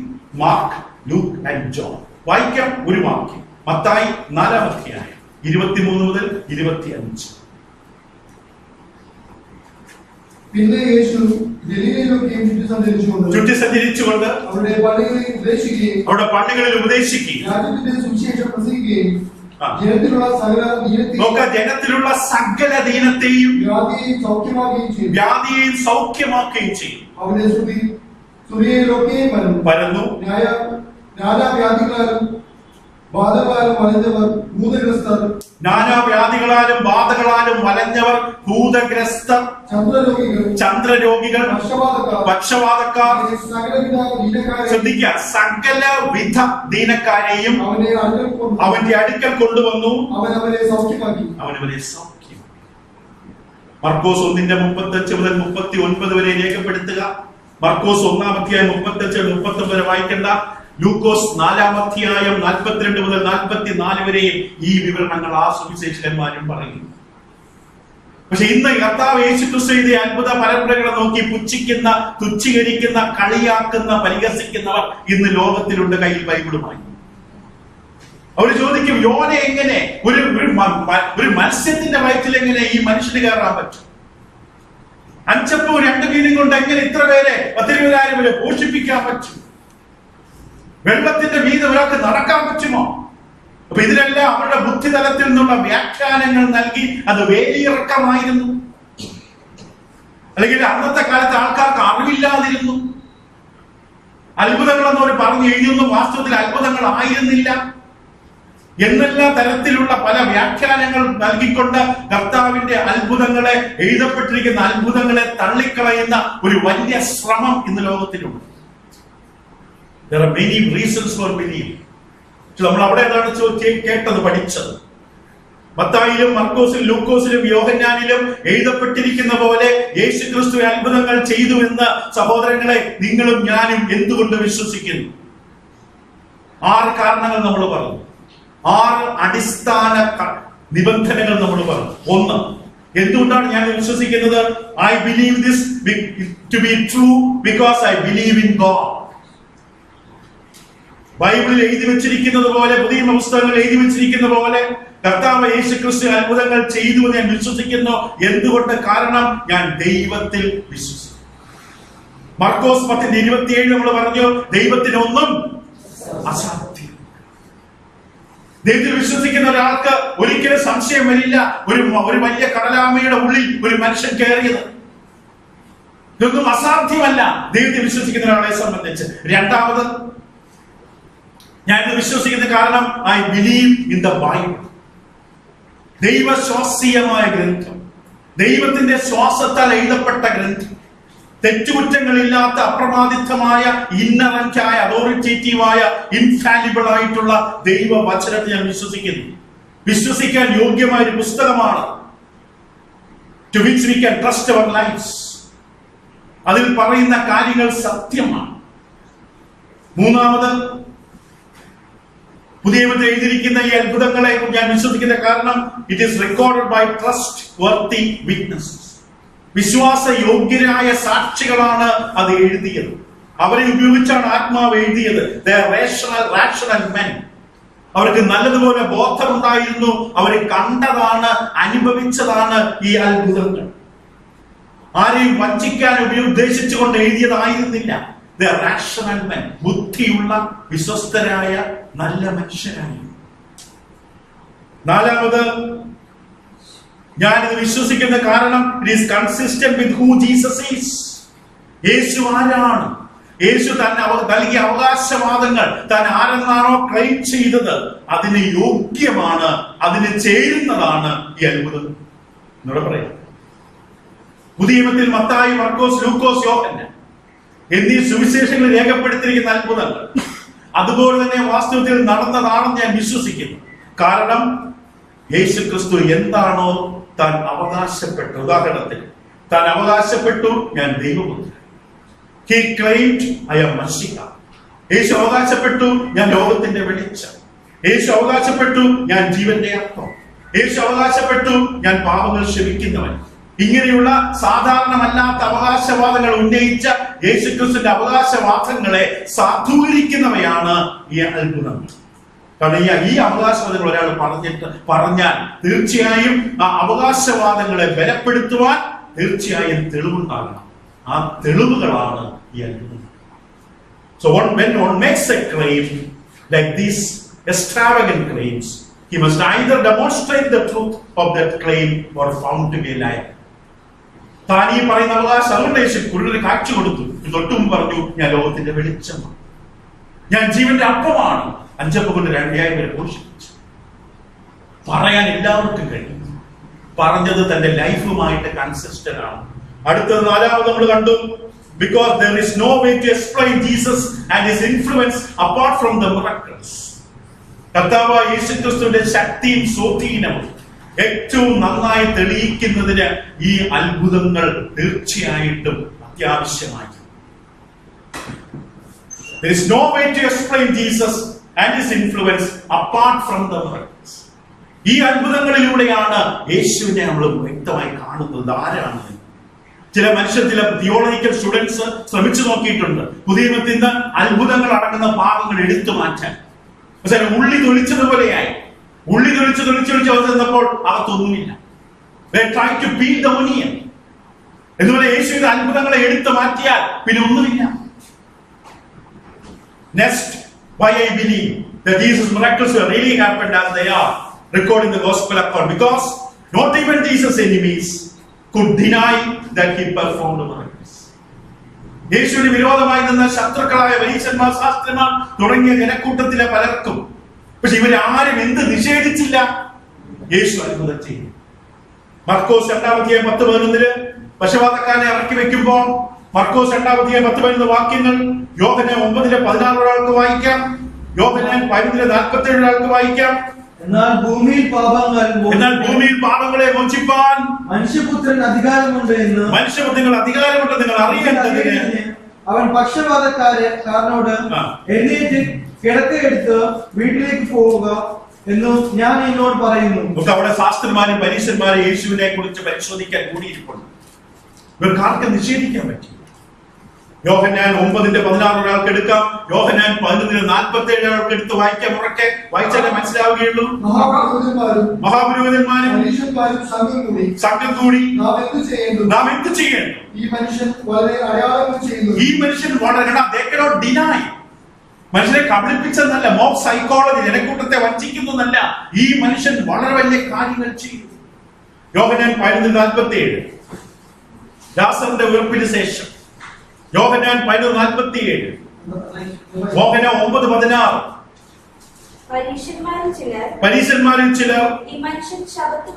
Mark, Luke and John. വായിക്കാം ഒരു വാക്യം. മത്തായി 4-ാം അധ്യായം 23 മുതൽ 25. പിന്നെ യേശു ഗലീലയിലൊക്കെയും ചുറ്റി സഞ്ചരിച്ചുകൊണ്ട് അവരുടെ പള്ളികളിൽ ഉപദേശിക്കുകയും രാജ്യത്തിന്റെ സുവിശേഷം പ്രസംഗിക്കുകയും ജനത്തിലുള്ള സകല ദീനത്തെയും വ്യാധിയെയും സൗഖ്യമാക്കുകയും ചെയ്യും. അവന്റെ ശ്രുതി സുറിയയിലൊക്കെയും പരന്നു. നാനാവ്യാധികളാലും ബാധകളാലും വലഞ്ഞവർ, ഭൂതഗ്രസ്തർ, ചന്ദ്രരോഗികൾ, പക്ഷപാതക്കാർ, ശ്രദ്ധിക്കുക, സകലവിധ ദീനക്കാരെയും അവന്റെ അടുക്കൽ കൊണ്ടുവന്നു, അവനെ സൗഖ്യമാക്കി. മർക്കോസ് 1:35 മുതൽ 39 വരെ രേഖപ്പെടുത്തുക. മർക്കോസ് 1:35-39 വരെ വായിക്കേണ്ട. ലൂക്കോസ് 4:42 മുതൽ 44 വരെയും ഈ വിവരണങ്ങൾ ആ സുവിശേഷകന്മാരും പറയുന്നു. പക്ഷെ ഇന്ന് കർത്താവ് യേശുക്രിസ്തു ചെയ്ത അത്ഭുത പരമ്പരകളെ നോക്കി പുച്ഛിക്കുന്ന, തുച്ഛീകരിക്കുന്ന, കളിയാക്കുന്ന, പരിഹസിക്കുന്നവർ ഇന്ന് ലോകത്തിലുണ്ട് കയ്യിൽ ബൈബിളുമായി. അവർ ചോദിക്കും, യോന എങ്ങനെ ഒരു മത്സ്യത്തിന്റെ വയറ്റിൽ എങ്ങനെ ഈ മനുഷ്യന് കയറാൻ പറ്റും? 5 അപ്പവും 2 മീനും കൊണ്ട് എങ്ങനെ ഇത്ര പേരെ 10,000 വരെ പോഷിപ്പിക്കാൻ പറ്റും? വെള്ളത്തിന്റെ മീതെ ഒരാൾക്ക് നടക്കാൻ പറ്റുമോ? അപ്പൊ ഇതിലെല്ലാം അവരുടെ ബുദ്ധിതലത്തിൽ നിന്നുള്ള വ്യാഖ്യാനങ്ങൾ നൽകി അത് വേലിയിറക്കമായിരുന്നു. അല്ലെങ്കിൽ അന്നത്തെ കാലത്ത് ആൾക്കാർക്ക് അറിവില്ലാതിരുന്നു. അത്ഭുതങ്ങൾ എന്നവർ പറഞ്ഞു എഴുതുന്നു, വാസ്തവത്തിൽ അത്ഭുതങ്ങൾ ആയിരുന്നില്ല എന്നെല്ലാ തരത്തിലുള്ള പല വ്യാഖ്യാനങ്ങൾ നൽകിക്കൊണ്ട് കർത്താവിന്റെ അത്ഭുതങ്ങളെ, എഴുതപ്പെട്ടിരിക്കുന്ന അത്ഭുതങ്ങളെ തള്ളിക്കളയുന്ന ഒരു വലിയ ശ്രമം ഇന്ന് ലോകത്തിലുണ്ട്. There are many reasons for belief. നമ്മൾ അവിടെ എന്താണ് കേട്ടത്, പഠിച്ചത്? മത്തായിലും മർക്കോസിലും ലൂക്കോസിലും യോഹന്നാനിലും എഴുതപ്പെട്ടിരിക്കുന്ന പോലെ യേശുക്രിസ്തു അത്ഭുതങ്ങൾ ചെയ്തു എന്ന് സഹോദരങ്ങളെ നിങ്ങളും ഞാനും എന്തുകൊണ്ട് വിശ്വസിക്കുന്നു? 6 കാരണങ്ങൾ നമ്മൾ പറഞ്ഞു. 6 അടിസ്ഥാന നിബന്ധനകൾ നമ്മൾ പറഞ്ഞു. 1, എന്തുകൊണ്ടാണ് ഞാൻ വിശ്വസിക്കുന്നത്? I believe this to be true because I believe in God. ബൈബിളിൽ എഴുതി വെച്ചിരിക്കുന്നത് പോലെ, പുതിയ പുസ്തകങ്ങൾ എഴുതി വെച്ചിരിക്കുന്ന പോലെ കർത്താവ് യേശുക്രിസ്തു അത്ഭുതങ്ങൾ ചെയ്തു എന്ന് ഞാൻ വിശ്വസിക്കുന്നു. എന്തുകൊണ്ട്? കാരണം ഞാൻ ദൈവത്തിൽ വിശ്വസിക്കുന്നു. മർക്കോസ് 10:27 നമ്മൾ പറഞ്ഞു, ദൈവത്തിന് ഒന്നും അസാധ്യം. ദൈവത്തിൽ വിശ്വസിക്കുന്ന ഒരാൾക്ക് ഒരിക്കലും സംശയം വരില്ല ഒരു വലിയ കടലാമയുടെ ഉള്ളിൽ ഒരു മനുഷ്യൻ കയറിയത്. ഇതൊന്നും അസാധ്യമല്ല ദൈവത്തിൽ വിശ്വസിക്കുന്ന ഒരാളെ സംബന്ധിച്ച്. 2, ഞാനിത് വിശ്വസിക്കുന്ന കാരണം I believe in the Bible. ദൈവശ്വാസീയമായ ഗ്രന്ഥം, ദൈവത്തിന്റെ ശ്വാസത്താൽ എഴുതപ്പെട്ട ഗ്രന്ഥം, തെറ്റുകുറ്റങ്ങളില്ലാത്ത അപ്രമാദിത്വമായ, ഇന്നറന്റായ, അതോറിറ്റേറ്റീവായ, ഇൻഫാലിബിൾ ആയിട്ടുള്ള ദൈവവചനത്തെ ഞാൻ വിശ്വസിക്കുന്നു. വിശ്വസിക്കാൻ യോഗ്യമായ ഒരു പുസ്തകമാണ്. To which we can trust our lives. അതിൽ പറയുന്ന കാര്യങ്ങൾ സത്യമാണ്. 3, പുതിയ നിയമത്തിൽ എഴുതിയിരിക്കുന്ന ഈ അത്ഭുതങ്ങളെ ഞാൻ വിശ്വസിക്കുന്ന കാരണം it is recorded by trustworthy witnesses. വിശ്വാസയോഗ്യരായ സാക്ഷികളാണ് അത് എഴുതിയത്. അവരെ ഉപയോഗിച്ചാണ് ആത്മാവ് എഴുതിയത്. They are rational men. അവർക്ക് നല്ലതുപോലെ ബോധമുണ്ടായിരുന്നു. അവർ കണ്ടതാണ്, അനുഭവിച്ചതാണ് ഈ അത്ഭുതങ്ങൾ. ആരെയും വഞ്ചിക്കാൻ ഉദ്ദേശിച്ചുകൊണ്ട് എഴുതിയതായിരുന്നില്ല. They are rational men. ബുദ്ധിയുള്ള, വിശ്വസ്തരായ നല്ല മനുഷ്യരായിരുന്നു. 4, ഞാനിത് വിശ്വസിക്കുന്ന കാരണം it is consistent with who Jesus is. യേശു ആരാണ്? യേശു തന്നെ നൽകിയ അവകാശവാദങ്ങൾ, താൻ ആരെന്നാണോ ക്ലെയിം ചെയ്തത് അതിന് യോഗ്യമാണ്, അതിന് ചേരുന്നതാണ് ഈ അത്ഭുതം. എന്നോട് പറയാം, പുതിയ നിയമത്തിൽ മത്തായി, മർക്കോസ്, ലൂക്കോസ്, യോഹന്നാൻ എന്നീ സുവിശേഷങ്ങൾ രേഖപ്പെടുത്തിയിരിക്കുന്ന അത്ഭുതങ്ങൾ അതുപോലെ തന്നെ വാസ്തവത്തിൽ നടന്നതാണെന്ന് ഞാൻ വിശ്വസിക്കുന്നു. കാരണം യേശുക്രിസ്തു എന്താണോ താൻ അവകാശപ്പെട്ടു, ഉദാഹരണത്തിന് താൻ അവകാശപ്പെട്ടു ഞാൻ ദൈവപുത്രൻ. He claimed I am Messiah. യേശു അവകാശപ്പെട്ടു ഞാൻ ലോകത്തിന്റെ വെളിച്ചം. യേശു അവകാശപ്പെട്ടു ഞാൻ ജീവന്റെ അപ്പം. യേശു അവകാശപ്പെട്ടു ഞാൻ പാപങ്ങൾ ക്ഷമിക്കുന്നവൻ. ഇങ്ങനെയുള്ള സാധാരണമല്ലാത്ത അവകാശവാദങ്ങൾ ഉന്നയിച്ച യേശുക്രിസ്തുവിന്റെ അവകാശവാദങ്ങളെ സാധൂകരിക്കുന്നവയാണ് ഈ അത്ഭുതങ്ങൾ. കാരണം ഈ അവകാശവാദങ്ങൾ ഒരാൾ പറഞ്ഞാൽ തീർച്ചയായും ആ അവകാശവാദങ്ങളെ ബലപ്പെടുത്തുവാൻ തീർച്ചയായും തെളിവുണ്ടാകണം. ആ തെളിവുകളാണ് ഈ അത്ഭുതം. So when one makes a claim like these extravagant claims, he must either demonstrate the truth of that claim or found to be a liar. താൻ ഈ പറയുന്ന അവകാശം, അതുകൊണ്ട് യേശു കുരുടന് കാഴ്ച കൊടുത്തു. തൊട്ടും പറഞ്ഞു ഞാൻ ലോകത്തിന്റെ വെളിച്ചമാണ്. ഞാൻ ജീവന്റെ അപ്പമാണ്. 5 അപ്പം കൊണ്ട് 5000 പേരെ പോഷിപ്പിച്ചു. പറയാൻ എല്ലാവർക്കും കഴിയും. പറഞ്ഞത് തന്റെ ലൈഫുമായിട്ട് കൺസിസ്റ്റന്റ് ആണ്. അടുത്തത് 4ാമത് നമ്മൾ കണ്ടു, because there is no way to explain Jesus and his influence apart from the miracles. കർത്താവ് യേശുക്രിസ്തുവിന്റെ ശക്തിയും സ്വാധീനവും ഏറ്റവും നന്നായി തെളിയിക്കുന്നതിന് ഈ അത്ഭുതങ്ങൾ തീർച്ചയായിട്ടും അത്യാവശ്യമായി. There is no way to explain Jesus and his influence apart from the miracles. ഈ അത്ഭുതങ്ങളിലൂടെയാണ് യേശുവിനെ നമ്മൾ വ്യക്തമായി കാണുന്നത്. ആരാണ്? ചില മനുഷ്യർ, ചില തിയോളജിക്കൽ സ്റ്റുഡൻസ് ശ്രമിച്ചു നോക്കിയിട്ടുണ്ട് പുതിയ നിയമത്തിൽ നിന്ന് അത്ഭുതങ്ങൾ അടങ്ങുന്ന ഭാഗങ്ങൾ എടുത്തു മാറ്റാൻ. പക്ഷേ ഉള്ളി തൊളിച്ചതുപോലെയായി ഉള്ളി തൊളിച്ച് വന്നപ്പോൾ അകത്തൊന്നുമില്ല. They try to peel the onion. എന്നുപോലെ യേശുവിന്റെ അത്ഭുതങ്ങളെ എടുത്തു മാറ്റിയാൽ പിന്നെ ഒന്നുമില്ല. Next, why I believe that Jesus' miracles were really happened as they are recorded in the gospel account, because not even Jesus' enemies could deny that he performed miracles. യേശുവിന് വിരോധമായി നിന്ന ശത്രുക്കളായ പരീശന്മാർ, ശാസ്ത്രിമാർ തുടങ്ങിയ ജനക്കൂട്ടത്തിലെ പലർക്കും, പക്ഷെ ഇവരാരും എന്ത് നിഷേധിച്ചില്ല? യേശു അത്ഭുതം ചെയ്തു. മർക്കോസ് 2:10-11 പക്ഷപാതക്കാരനെ ഇറക്കി വെക്കുമ്പോൾ മർക്കോസ് 2:10-11 വാക്യങ്ങൾ യോഹന്നാൻ 9:16 ഒരാൾക്ക് വായിക്കാം, യോഹന്നാൻ 11:47 ഒരാൾക്ക് വായിക്കാം. എന്നാൽ ഭൂമിയിൽ പാപങ്ങളെ മോചിപ്പാൻ മനുഷ്യപുത്രൻ അധികാരമുണ്ട് എന്ന് നിങ്ങൾ അറിയേണ്ടതിന് അവൻ പക്ഷപാതക്കാരനോട് എഴുന്നേറ്റ് കിടക്കയെടുത്ത് വീട്ടിലേക്ക് പോവുക എന്ന് ഞാൻ എന്നോട് പറയുന്നു. അവിടെ ശാസ്ത്രിമാരും പരീശന്മാരും യേശുവിനെ കുറിച്ച് പരിശോധിക്കാൻ കൂടിയിരിക്കുന്നു. ഇവർക്ക് ആർക്കും നിഷേധിക്കാൻ പറ്റി. യോഹന്നാൻ 9:16 ഒരാൾക്ക് എടുക്കാം, യോഹന്നാൻ 11:47 ഒരാൾക്ക് എടുത്ത് വായിക്കാം. ഉറക്കെ വായിച്ചാലേ മനസ്സിലാവുകയുള്ളൂ. മഹാപുരോഹിതന്മാരും സംഘം കൂടി നാം എന്ത് ചെയ്യേണ്ടു? ഈ മനുഷ്യൻ വളരെ അടയാളങ്ങൾ ചെയ്യുന്നു. ഈ മനുഷ്യൻ വളരെ they cannot deny. മനുഷ്യനെ കബളിപ്പിച്ചെന്നല്ല, മോബ് സൈക്കോളജി, ജനക്കൂട്ടത്തെ വഞ്ചിക്കുന്നതല്ല. ഈ മനുഷ്യൻ വളരെ വലിയ കാര്യങ്ങൾ ചെയ്തു. യോഹന്നാൻ 11:47 ലാസറിന്റെ ഉയർപ്പിന് ശേഷം. യോഹന്നാൻ 11:47 യോഹന്നാൻ 9:16 പരീശന്മാരിൽ ചിലർ ഈ മനുഷ്യൻ ശബത്ത്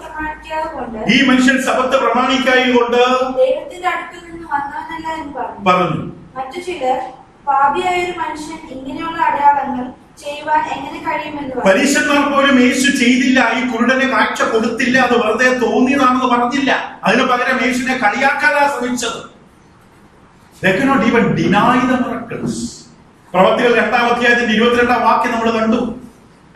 പ്രമാണിക്കായകൊണ്ട് ദൈവത്തിന്റെ അടുക്കൽ നിന്ന് വന്നവനല്ല എന്ന് പറഞ്ഞു. മറ്റു ചിലർ പാപിയായ ഒരു മനുഷ്യൻ ഇങ്ങനെയുള്ള അടയാളങ്ങൾ ചെയ്യുവാൻ എങ്ങനെ കഴിയുമെന്ന് പറഞ്ഞു. പരീശന്മാർ പോലും യേശു ചെയ്തില്ല, ഈ കുരുടന് കാഴ്ച കൊടുത്തില്ല, അത് വെറുതെ തോന്നിയതാണെന്ന് പറഞ്ഞില്ല. അതിനു പകരം യേശുവിനെ കളിയാക്കാനാണ് ശ്രമിച്ചത്. They cannot even deny the miracles. പ്രവർത്തികൾ 2:22 വാക്യം നമ്മൾ കണ്ടു.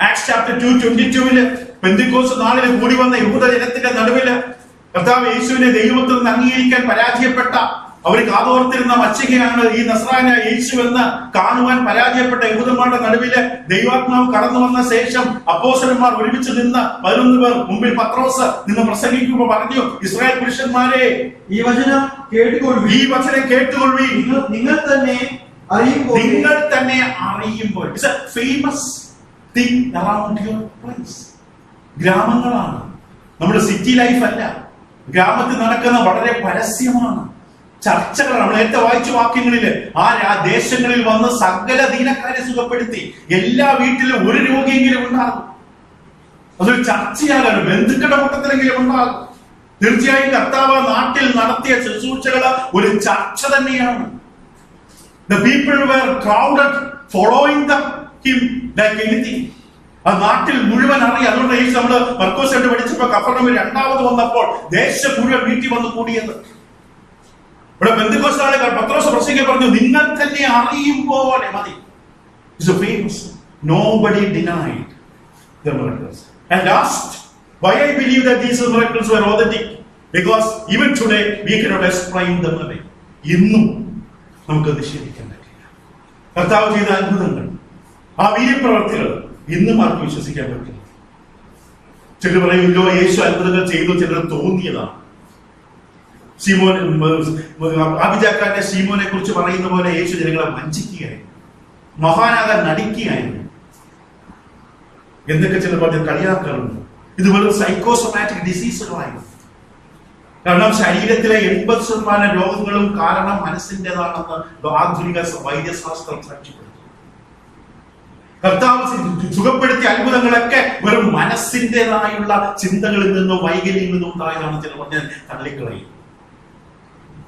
Acts chapter 2:22 പെന്തിക്കോസ്ത് നാളിൽ കൂടി വന്ന യഹൂദ ജനത്തിന്റെ നടുവില് കർത്താവ് യേശുവിനെ ദൈവത്തിൽ നിന്ന് അംഗീകരിക്കാൻ പരാജയപ്പെട്ട, അവർ കാതോർത്തിരുന്ന മച്ചികയാണ് ഈ നസ്രായനായ യേശു എന്ന് കാണുവാൻ പരാജയപ്പെട്ട യഹൂദന്മാരുടെ നടുവില് ദൈവാത്മാവ് കടന്നു വന്ന ശേഷം അപ്പോസ്തലന്മാർ ഒരുമിച്ച് നിന്ന് 11 പേർ മുമ്പിൽ പത്രോസ് നിന്ന് പ്രസംഗിക്കുമ്പോൾ പറഞ്ഞു, ഇസ്രായേൽ പുരുഷന്മാരെ, ഈ വചനം കേട്ടുകൊള്ളുവീൻ. നിങ്ങൾ തന്നെ അറിയുമ്പോൾ it's a famous thing around your place. ഗ്രാമങ്ങളാണ്, നമ്മുടെ സിറ്റി ലൈഫ് അല്ല. ഗ്രാമത്തിൽ നടക്കുന്ന വളരെ പരസ്യമാണ്. ചർച്ചകൾ നമ്മൾ നേരത്തെ വായിച്ച വാക്യങ്ങളില് ആ ദേശങ്ങളിൽ വന്ന് സകല ദീനക്കാരെ സുഖപ്പെടുത്തി. എല്ലാ വീട്ടിലും ഒരു രോഗിയെങ്കിലും ഉണ്ടാകും. അതൊരു ചർച്ചയാകാണ്. ബന്ധുക്കളുടെ കൂട്ടത്തിലെങ്കിലും ഉണ്ടാകും. തീർച്ചയായും കർത്താവ് നാട്ടിൽ നടത്തിയ ശുശ്രൂഷകൾ ഒരു ചർച്ച തന്നെയാണ്. The people were crowded following him like anything. ആ നാട്ടിൽ മുഴുവൻ അറിയാം. അതുകൊണ്ട് യേശു നമ്മള് മർക്കോസ് 2 പഠിച്ചപ്പോ കഫർനഹൂമിൽ 2ാമത് വന്നപ്പോൾ ദേശം മുഴുവൻ വീട്ടിൽ വന്ന് കൂടിയത്. ഇവിടെ പെന്തക്കോസ്ത് ആളുകൾ പത്രോസ് പ്രസംഗിക്കാൻ പറഞ്ഞു, നിങ്ങൾ തന്നെ അറിയും പോലെ മതി. It's famous. Nobody denied the miracles. And last, why I believe that these miracles were authentic? Because even today we cannot explain them away. ഇന്നും നമുക്ക് നിഷേധിക്കാൻ പറ്റില്ല. കർത്താവ് ചെയ്ത അത്ഭുതങ്ങൾ, ആ വീര്യപ്രവർത്തികൾ ഇന്നും ആർക്കും വിശ്വസിക്കാൻ പറ്റില്ല. ചിലർ പറയുമല്ലോ യേശു അത്ഭുതങ്ങൾ ചെയ്തു, ചിലർ തോന്നിയതാണ്. ശീമോൻ, ആഭിജാക്കാരന്റെ ശീമോനെ കുറിച്ച് പറയുന്ന പോലെ യേശു ജനങ്ങളെ വഞ്ചിക്കുകയായിരുന്നു, മഹാനാകാൻ നടിക്കുകയായിരുന്നു. എന്തൊക്കെ ചിലർ പറഞ്ഞ് കളിയാക്കാറുണ്ട്. ഇത് വെറും സൈക്കോസൊമാറ്റിക് ഡിസീസുകളായിരുന്നു. കാരണം ശരീരത്തിലെ 80% രോഗങ്ങളും കാരണം മനസ്സിൻ്റെതാണെന്ന് ആധുനിക വൈദ്യശാസ്ത്രം സാക്ഷ്യപ്പെടുത്തുന്നു. കർത്താവ് സുഖപ്പെടുത്തിയ അത്ഭുതങ്ങളൊക്കെ വെറും മനസ്സിൻ്റെതായുള്ള ചിന്തകളിൽ നിന്നോ വൈകല്യങ്ങളിൽ നിന്നോ ഉണ്ടായതാണ് ചില പറഞ്ഞാൽ തള്ളിക്കളയും.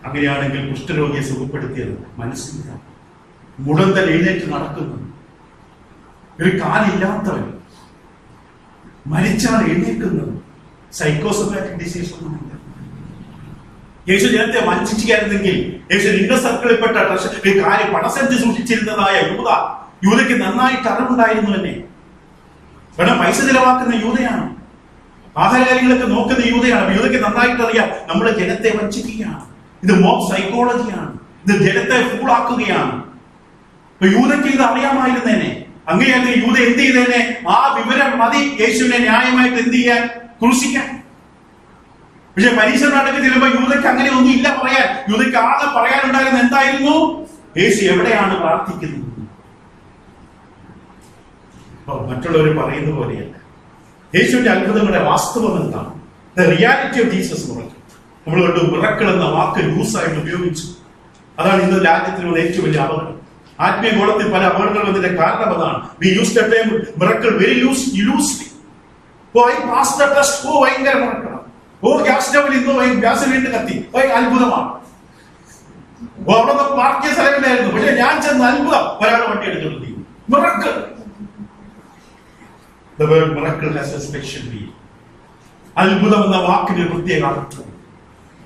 അങ്ങനെയാണെങ്കിൽ കുഷ്ഠരോഗിയെ സുഖപ്പെടുത്തിയത് മനസ്സിലാണ്. മുടന്തൽ എഴുന്നേറ്റ് നടക്കുന്നു, ഒരു കാലില്ലാത്തവൻ മരിച്ചാൽ എഴുന്നേൽക്കുന്നത്, സൈക്കോസൊമാറ്റിക് ഡിസീസ് ഒന്നുമില്ല. യേശു ജനത്തെ വഞ്ചിക്കുകയായിരുന്നെങ്കിൽ യേശു ഇന്ന സർക്കിളിൽപ്പെട്ട കാര്യം പണസഞ്ചി സൂക്ഷിച്ചിരുന്നതായ യൂതയ്ക്ക് നന്നായിട്ട് അറിവുണ്ടായിരുന്നു തന്നെ. വേണം പൈസ ചിലവാക്കുന്ന യൂതയാണ്, ആഹാരകാര്യങ്ങളൊക്കെ നോക്കുന്ന യൂതയാണ്. യൂതയ്ക്ക് നന്നായിട്ട് അറിയാം നമ്മുടെ ജനത്തെ വഞ്ചിക്കുകയാണ്, ഇത് മോബ് സൈക്കോളജിയാണ്, ഇത് ജനത്തെ ഫൂളാക്കുകയാണ്. യൂതയ്ക്ക് ഇത് അറിയാമായിരുന്നേനെ. അങ്ങനെയാണെങ്കിൽ യൂത എന്ത് ചെയ്തേനെ? ആ വിവരം മതി യേശുവിനെ ന്യായമായിട്ട് എന്ത് ചെയ്യാൻ? ക്രൂശിക്കാൻ. പക്ഷെ പരീക്ഷനാടൊക്കെ ചെല്ലുമ്പോ യൂതയ്ക്ക് അങ്ങനെ ഒന്നും ഇല്ല പറയാൻ. യൂതയ്ക്ക് ആകെ പറയാനുണ്ടായിരുന്ന എന്തായിരുന്നു? യേശു എവിടെയാണ് പ്രാർത്ഥിക്കുന്നത്? മറ്റുള്ളവർ പറയുന്ന പോലെയല്ല. യേശുവിന്റെ അത്ഭുതങ്ങളുടെ വാസ്തവം എന്താണ്? ദ റിയാലിറ്റി ഓഫ് ജീസസ് പറഞ്ഞു. നമ്മൾ കണ്ടു മിറക്കിൾ എന്ന വാക്ക് ലൂസായിട്ട് ഉപയോഗിച്ചു. അതാണ് ഇന്ന് രാജ്യത്തിനുള്ള ഏറ്റവും വലിയ അപകടം. ആത്മീയ ഗോളത്തിൽ പല അപകടങ്ങൾ വന്നതിന്റെ കാരണം അതാണ്. We used the term miracle very loosely. I passed the test. ഭയങ്കര മിറക്കിളാണ്. ഗ്യാസ് സ്റ്റവിൽ ഇന്ന് ഗ്യാസ് വീണ്ടും കത്തി, അത്ഭുതമാണ്. അവിടെ പാർക്കിയ സ്ഥലമില്ലായിരുന്നു, പക്ഷെ ഞാൻ ചെന്ന് അത്ഭുതം, ഒരാൾ വണ്ടി എടുത്തിട്ടുണ്ട്. Miracle. The word miracle has a special meaning. അത്ഭുതം എന്ന വാക്കിന് പ്രത്യേക അർത്ഥം.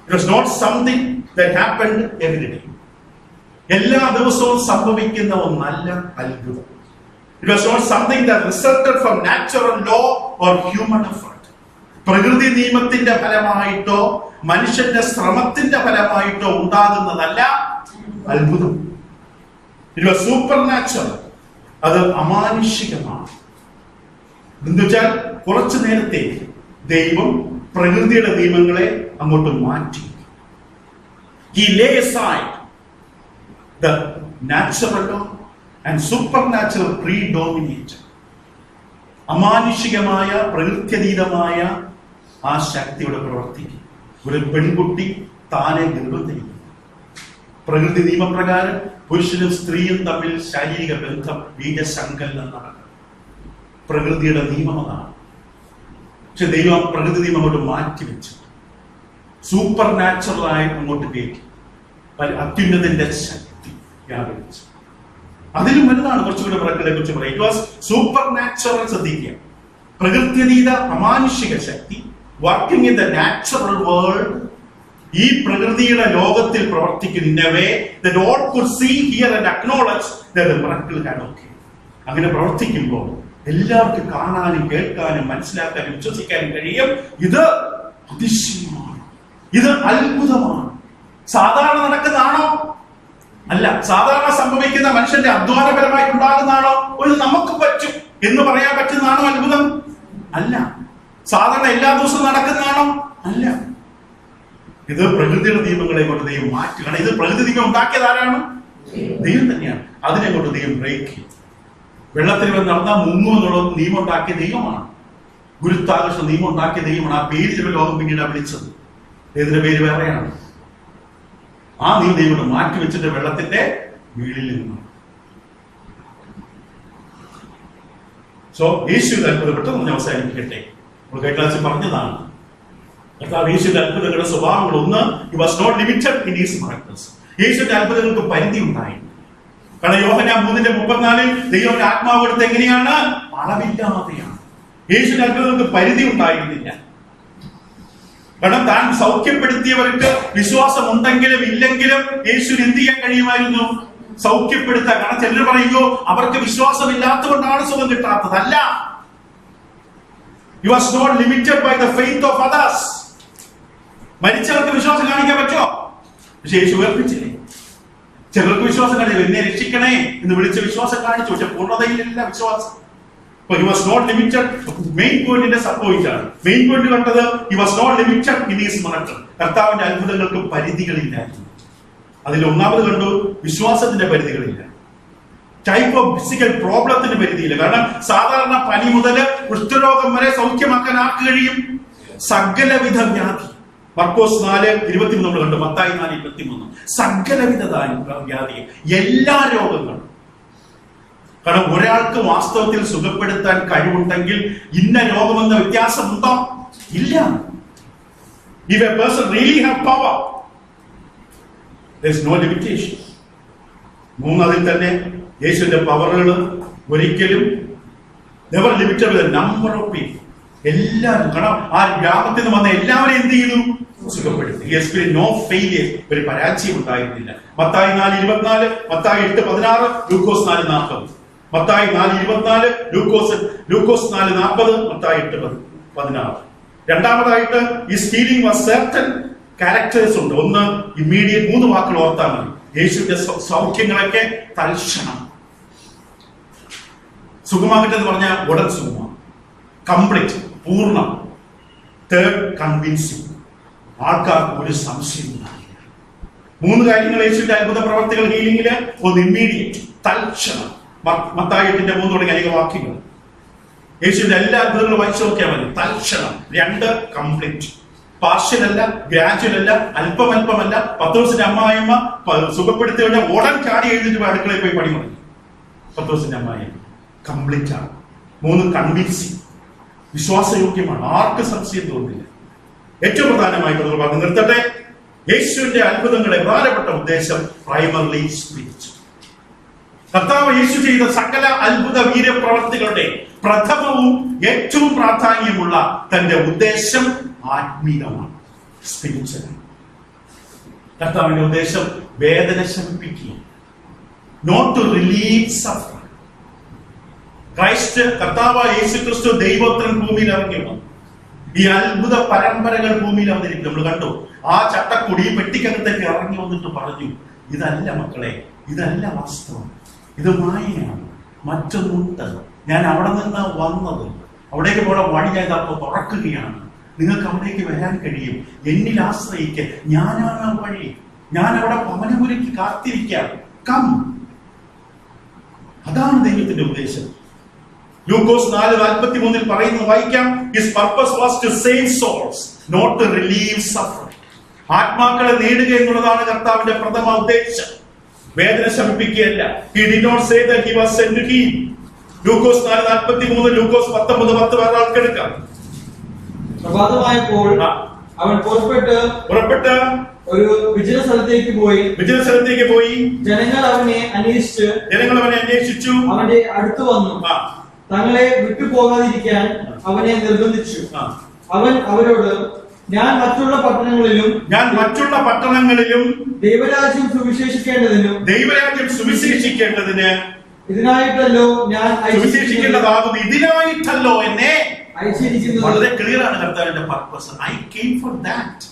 It was not something that happened every day. എല്ലാ ദിവസവും സംഭവിക്കുന്ന ഒന്നല്ല അത്ഭുതം. It was not something that resulted from natural law or human effort. പ്രകൃതി നിയമത്തിന്റെ ഫലമായിട്ടോ മനുഷ്യന്റെ ശ്രമത്തിന്റെ ഫലമായിട്ടോ ഉണ്ടാകുന്നതല്ല അത്ഭുതം. It was supernatural. അത് അമാനുഷികമാണ്. എന്നുവെച്ചാൽ കുറച്ചു നേരത്തെ ദൈവം പ്രകൃതിയുടെ നിയമങ്ങളെ അങ്ങോട്ട് മാറ്റി. He lay aside the natural law and supernatural predominate. അമാനുഷികമായ പ്രകൃത്യതീതമായ ആ ശക്തിയുടെ പ്രവർത്തിക്കും. ഒരു പെൺകുട്ടി താനെ ഗർഭം ധരിക്കും. പ്രകൃതി നിയമപ്രകാരം പുരുഷനും സ്ത്രീയും തമ്മിൽ ശാരീരിക ബന്ധം ബീജസങ്കലനം നടക്കും. പ്രകൃതിയുടെ നിയമം അതാണ്. പക്ഷെ ദൈവം പ്രകൃതി നിയമം അങ്ങോട്ട് മാറ്റിവെച്ചു, സൂപ്പർ നാച്ചുറലായി അങ്ങോട്ട് കയറ്റി. അത്യുന്നതിന്റെ ശക്തി വ്യാപരിച്ചു. അതിലും വലുതാണ് കുറച്ചുകൂടെ പ്രകൃതിയെ കുറിച്ച് പറയാം. It was supernatural. ശ്രദ്ധിക്കുക, പ്രകൃത്യതീത അമാനുഷിക ശക്തി working in the natural world. ഈ പ്രകൃതിയുടെ ലോകത്തിൽ പ്രവർത്തിക്കുന്ന in a way that all could see, hear and acknowledge that the miracle had occurred. അങ്ങനെ പ്രവർത്തിക്കുമ്പോൾ എല്ലാവർക്കും കാണാനും കേൾക്കാനും മനസ്സിലാക്കാനും വിശ്വസിക്കാനും കഴിയും. ഇത് അതിശയമാണ്, ഇത് അത്ഭുതമാണ്. സാധാരണ നടക്കുന്നതാണോ? അല്ല. സാധാരണ സംഭവിക്കുന്ന മനുഷ്യന്റെ അധ്വാനപരമായി ഉണ്ടാകുന്നതാണോ? ഒരു നമുക്ക് പറ്റും എന്ന് പറയാൻ പറ്റുന്നതാണോ അത്ഭുതം? അല്ല. സാധാരണ എല്ലാ ദിവസവും നടക്കുന്നതാണോ? അല്ല. ഇത് പ്രകൃതിയുടെ നിയമങ്ങളെ കൊണ്ട് ദൈവം മാറ്റുകയാണ്. ഇത് പ്രകൃതി നിയമം ഉണ്ടാക്കിയത് ആരാണ്? ദൈവം തന്നെയാണ്. അതിനെ കൊണ്ട് ദൈവം ബ്രേക്ക് ചെയ്യും. വെള്ളത്തിൽ നടന്നാൽ മുങ്ങുമെന്നുള്ള നിയമം ഉണ്ടാക്കിയ ദൈവമാണ്. ഗുരുത്വാകർഷണ നിയമം ഉണ്ടാക്കിയ ദൈവമാണ്. ആ പേര് ലോകം പിന്നീട് വിളിച്ചത്. ഏതിന്റെ പേര് വേറെയാണ്. ആ ദൈവം മാറ്റി വെച്ചിട്ട് വെള്ളത്തിന്റെ വീടിൽ നിന്നാണ്. സോ യേശുവിന്റെ അത്ഭുതപ്പെട്ടത് ഞാൻ അവസാനിപ്പിക്കട്ടെ. നമ്മൾ കഴിഞ്ഞ പറഞ്ഞതാണ് യേശുവിന്റെ അത്ഭുതങ്ങളുടെ സ്വഭാവങ്ങൾ. ഒന്ന്, he was not limited in his miracles. യേശുവിന്റെ അത്ഭുതങ്ങൾക്ക് പരിധി ഉണ്ടായിരുന്നു. കാരണം യോഹന്നാൻ 3:34 ദൈവത്തിന്റെ ആത്മാവ് കൊടുത്ത് എങ്ങനെയാണ്? അളവില്ലാതെയാണ്. യേശുവിന്റെ അത്ഭുതങ്ങൾക്ക് പരിധി ഉണ്ടായിരുന്നില്ല. കാരണം താൻ സൗഖ്യപ്പെടുത്തിയവർക്ക് വിശ്വാസം ഉണ്ടെങ്കിലും ഇല്ലെങ്കിലും യേശുവിന് എന്ത് ചെയ്യാൻ കഴിയുമായിരുന്നു? സൗഖ്യപ്പെടുത്താൻ. കാരണം ചിലർ പറയുകയോ അവർക്ക് വിശ്വാസമില്ലാത്തതുകൊണ്ടാണ് സുഖം കിട്ടാത്തതല്ല. He was not limited by the faith of others. മരിച്ചവർക്ക് വിശ്വാസം കാണിക്കാൻ പറ്റുമോ? പക്ഷെ യേശു ഉയർപ്പിച്ചില്ലേ? ചിലർക്ക് വിശ്വാസം കാണിച്ചു, എന്നെ രക്ഷിക്കണേ എന്ന് വിളിച്ച് വിശ്വാസം കാണിച്ചു. പക്ഷെ പൂർണ്ണതയിലില്ല വിശ്വാസം. He was not limited. Main പോയിന്റിന്റെ സംഭവിച്ചാണ്. മെയിൻ പോയിന്റ് കണ്ടത് he was not limited in his miracle. കർത്താവിന്റെ അത്ഭുതങ്ങൾക്ക് പരിധികളില്ലായിരുന്നു. അതിൽ ഒന്നാമത് കണ്ടു, വിശ്വാസത്തിന്റെ പരിധികളില്ല. ടൈപ്പ് ഓഫ് ഫിസിക്കൽ പ്രോബ്ലത്തിന് പരിധിയില്ല. കാരണം സാധാരണ പനി മുതൽ കുഷ്ഠരോഗം വരെ സൗഖ്യമാക്കാൻ ആർക്ക് കഴിയും? സകലവിധ വ്യാധി. മർക്കോസ് 4:23 നമ്മൾ കണ്ടു. മത്തായി 4:23 സകലവിധ വ്യാധി, എല്ലാ രോഗങ്ങളും. കാരണം ഒരാൾക്ക് വാസ്തവത്തിൽ സുഖപ്പെടുത്താൻ കഴിവുണ്ടെങ്കിൽ ഇന്ന രോഗമെന്ന വ്യത്യാസമുണ്ടോ? ഇല്ല. If a person really have power, there is no limitation. മൂന്നതിൽ തന്നെ യേശുവിന്റെ പവറുകൾ ഒരിക്കലും never limited with the number of people. എല്ലാവരും, കാരണം ആ ഗ്രാമത്തിൽ നിന്ന് വന്ന എല്ലാവരെയും എന്ത് ചെയ്തു? സുഖപ്പെടുത്തി. നോ ഫെയിലിയർ, ഒരു പരാജയം ഉണ്ടായിരുന്നില്ല. മത്തായി 4:24, മത്തായി 8:16, ലൂക്കോസ് 4:40. മത്തായി 4:24, ലൂക്കോസ് 4:40, മത്തായി 8:16. രണ്ടാമതായിട്ട് ഈ ഹീലിംഗ് വാസ് സർട്ടൻ ക്യാരക്ടേഴ്സ് ഉണ്ട്. ഒന്ന് ഇമ്മീഡിയറ്റ്, 3 വാക്കുകൾ ഓർത്താൽ മതി. യേശുവിന്റെ സൗഖ്യങ്ങളൊക്കെ തൽക്ഷണം. സുഖമാകട്ടെന്ന് പറഞ്ഞാൽ ഉടൻ സുഖമാണ്, കംപ്ലീറ്റ്, പൂർണ്ണം. തേർഡ്, കൺവിൻസിങ്, ആൾക്കാർക്ക് ഒരു സംശയം ഉണ്ടാകില്ല. 3 കാര്യങ്ങൾ യേശുവിന്റെ അത്ഭുത പ്രവർത്തികൾ ഹീലിംഗില്. ഒന്ന് ഇമ്മീഡിയറ്റ്, തൽക്ഷണം. മത്തായി 8:3 തുടങ്ങിയ അനേക വാക്യങ്ങൾ. യേശുവിന്റെ എല്ലാ അത്ഭുതങ്ങളും വായിച്ചു നോക്കിയാൽ മതി. തൽക്ഷണം. 2, കംപ്ലീറ്റ്, പാർഷ്യൽ അല്ല, ഗ്രാജുവൽ അല്ല, അല്പമല്ല. പത്രോസിന്റെ അമ്മായിയമ്മ സുഖപ്പെടുത്തി കഴിഞ്ഞാൽ ഉടൻ ചാടി എഴുതിട്ട് അടുക്കളയിൽ പോയി പണി തുടങ്ങി. പത്രോസിന്റെ അമ്മായിയമ്മ കംപ്ലീറ്റ് ആണ്. 3, കൺവിൻസിങ്, വിശ്വാസയോഗ്യമാണ്, ആർക്ക് സംശയം തോന്നില്ല. ഏറ്റവും പ്രധാനമായി പറഞ്ഞു നിർത്തട്ടെ, യേശുവിന്റെ അത്ഭുതങ്ങളുടെ പ്രധാനപ്പെട്ട ഉദ്ദേശം പ്രൈമർലി സ്പിരിച്വൽ. കർത്താവ് യേശു ചെയ്ത സകല അത്ഭുത വീരപ്രവർത്തികളുടെ പ്രഥമവും ഏറ്റവും പ്രാധാന്യമുള്ള തന്റെ ഉദ്ദേശം ആത്മീയമാണ്, സ്പിരിച്വലാണ്. കർത്താവിന്റെ ഉദ്ദേശം വേദന ശമിപ്പിക്കുക, not to relieve suffer. Christ, കർത്താവ് യേശു ക്രിസ്തു ദൈവോത്തരൻ ഭൂമിയിൽ ഇറങ്ങി വന്നു. ഈ അത്ഭുത പരമ്പരകൾ ഭൂമിയിൽ അവതരിക്കും. നമ്മൾ കണ്ടു. ആ ചട്ടക്കൂടി ഈ പെട്ടിക്കകത്തേക്ക് ഇറങ്ങി വന്നിട്ട് പറഞ്ഞു, ഇതല്ല മക്കളെ, ഇതല്ല വാസ്തവം, ഇത് മായയാണ്, മറ്റൊന്നുണ്ട്. ഞാൻ അവിടെ നിന്ന് വന്നത്, അവിടേക്ക് പോയ വഴി ഞാൻ അപ്പോൾ തുറക്കുകയാണ്. നിങ്ങൾക്ക് അവിടേക്ക് വരാൻ കഴിയും. എന്നിൽ ആശ്രയിക്ക്, ഞാനാണ് ആ വഴി. ഞാൻ അവിടെ ഭവനമുരുക്കി കാത്തിരിക്കാം. കം. അതാണ് ദൈവത്തിന്റെ ഉദ്ദേശം. ലൂക്കോസ് 4:43 പറയുന്നത് വായിക്കാം. His purpose was to save souls, not to relieve suffering. ആത്മാക്കളെ നേടുക എന്നുള്ളതാണ് കർത്താവിന്റെ പ്രഥമ ഉദ്ദേശം, വേദന ശമിപ്പിക്കുകയല്ല. He did not say that he was sent to heal. ലൂക്കോസ് 4:43, ലൂക്കോസ് 19:10 വേറെ ആൾക്കെടുക്കാം. പ്രഭാതമായപ്പോൾ അവൻ പുറപ്പെട്ട് ഒരു വിജന സ്ഥലത്തേക്ക് പോയി. ജനങ്ങൾ അവനെ അന്വേഷിച്ചു അവന്റെ അടുത്ത് വന്നു. തങ്ങളെ വിട്ടു പോകാതിരിക്കാൻ അവനെ നിർബന്ധിച്ചു. അവൻ അവരോട്, ഞാൻ മറ്റുള്ള പട്ടണങ്ങളിലും ദൈവരാജ്യം സുവിശേഷിക്കേണ്ടതിന് ഇതിനായിട്ടല്ലോ എന്നെ അയച്ചിരിക്കുന്നത്. വളരെ ക്ലിയർ ആണ് കർത്താവിന്റെ purpose. I came for that.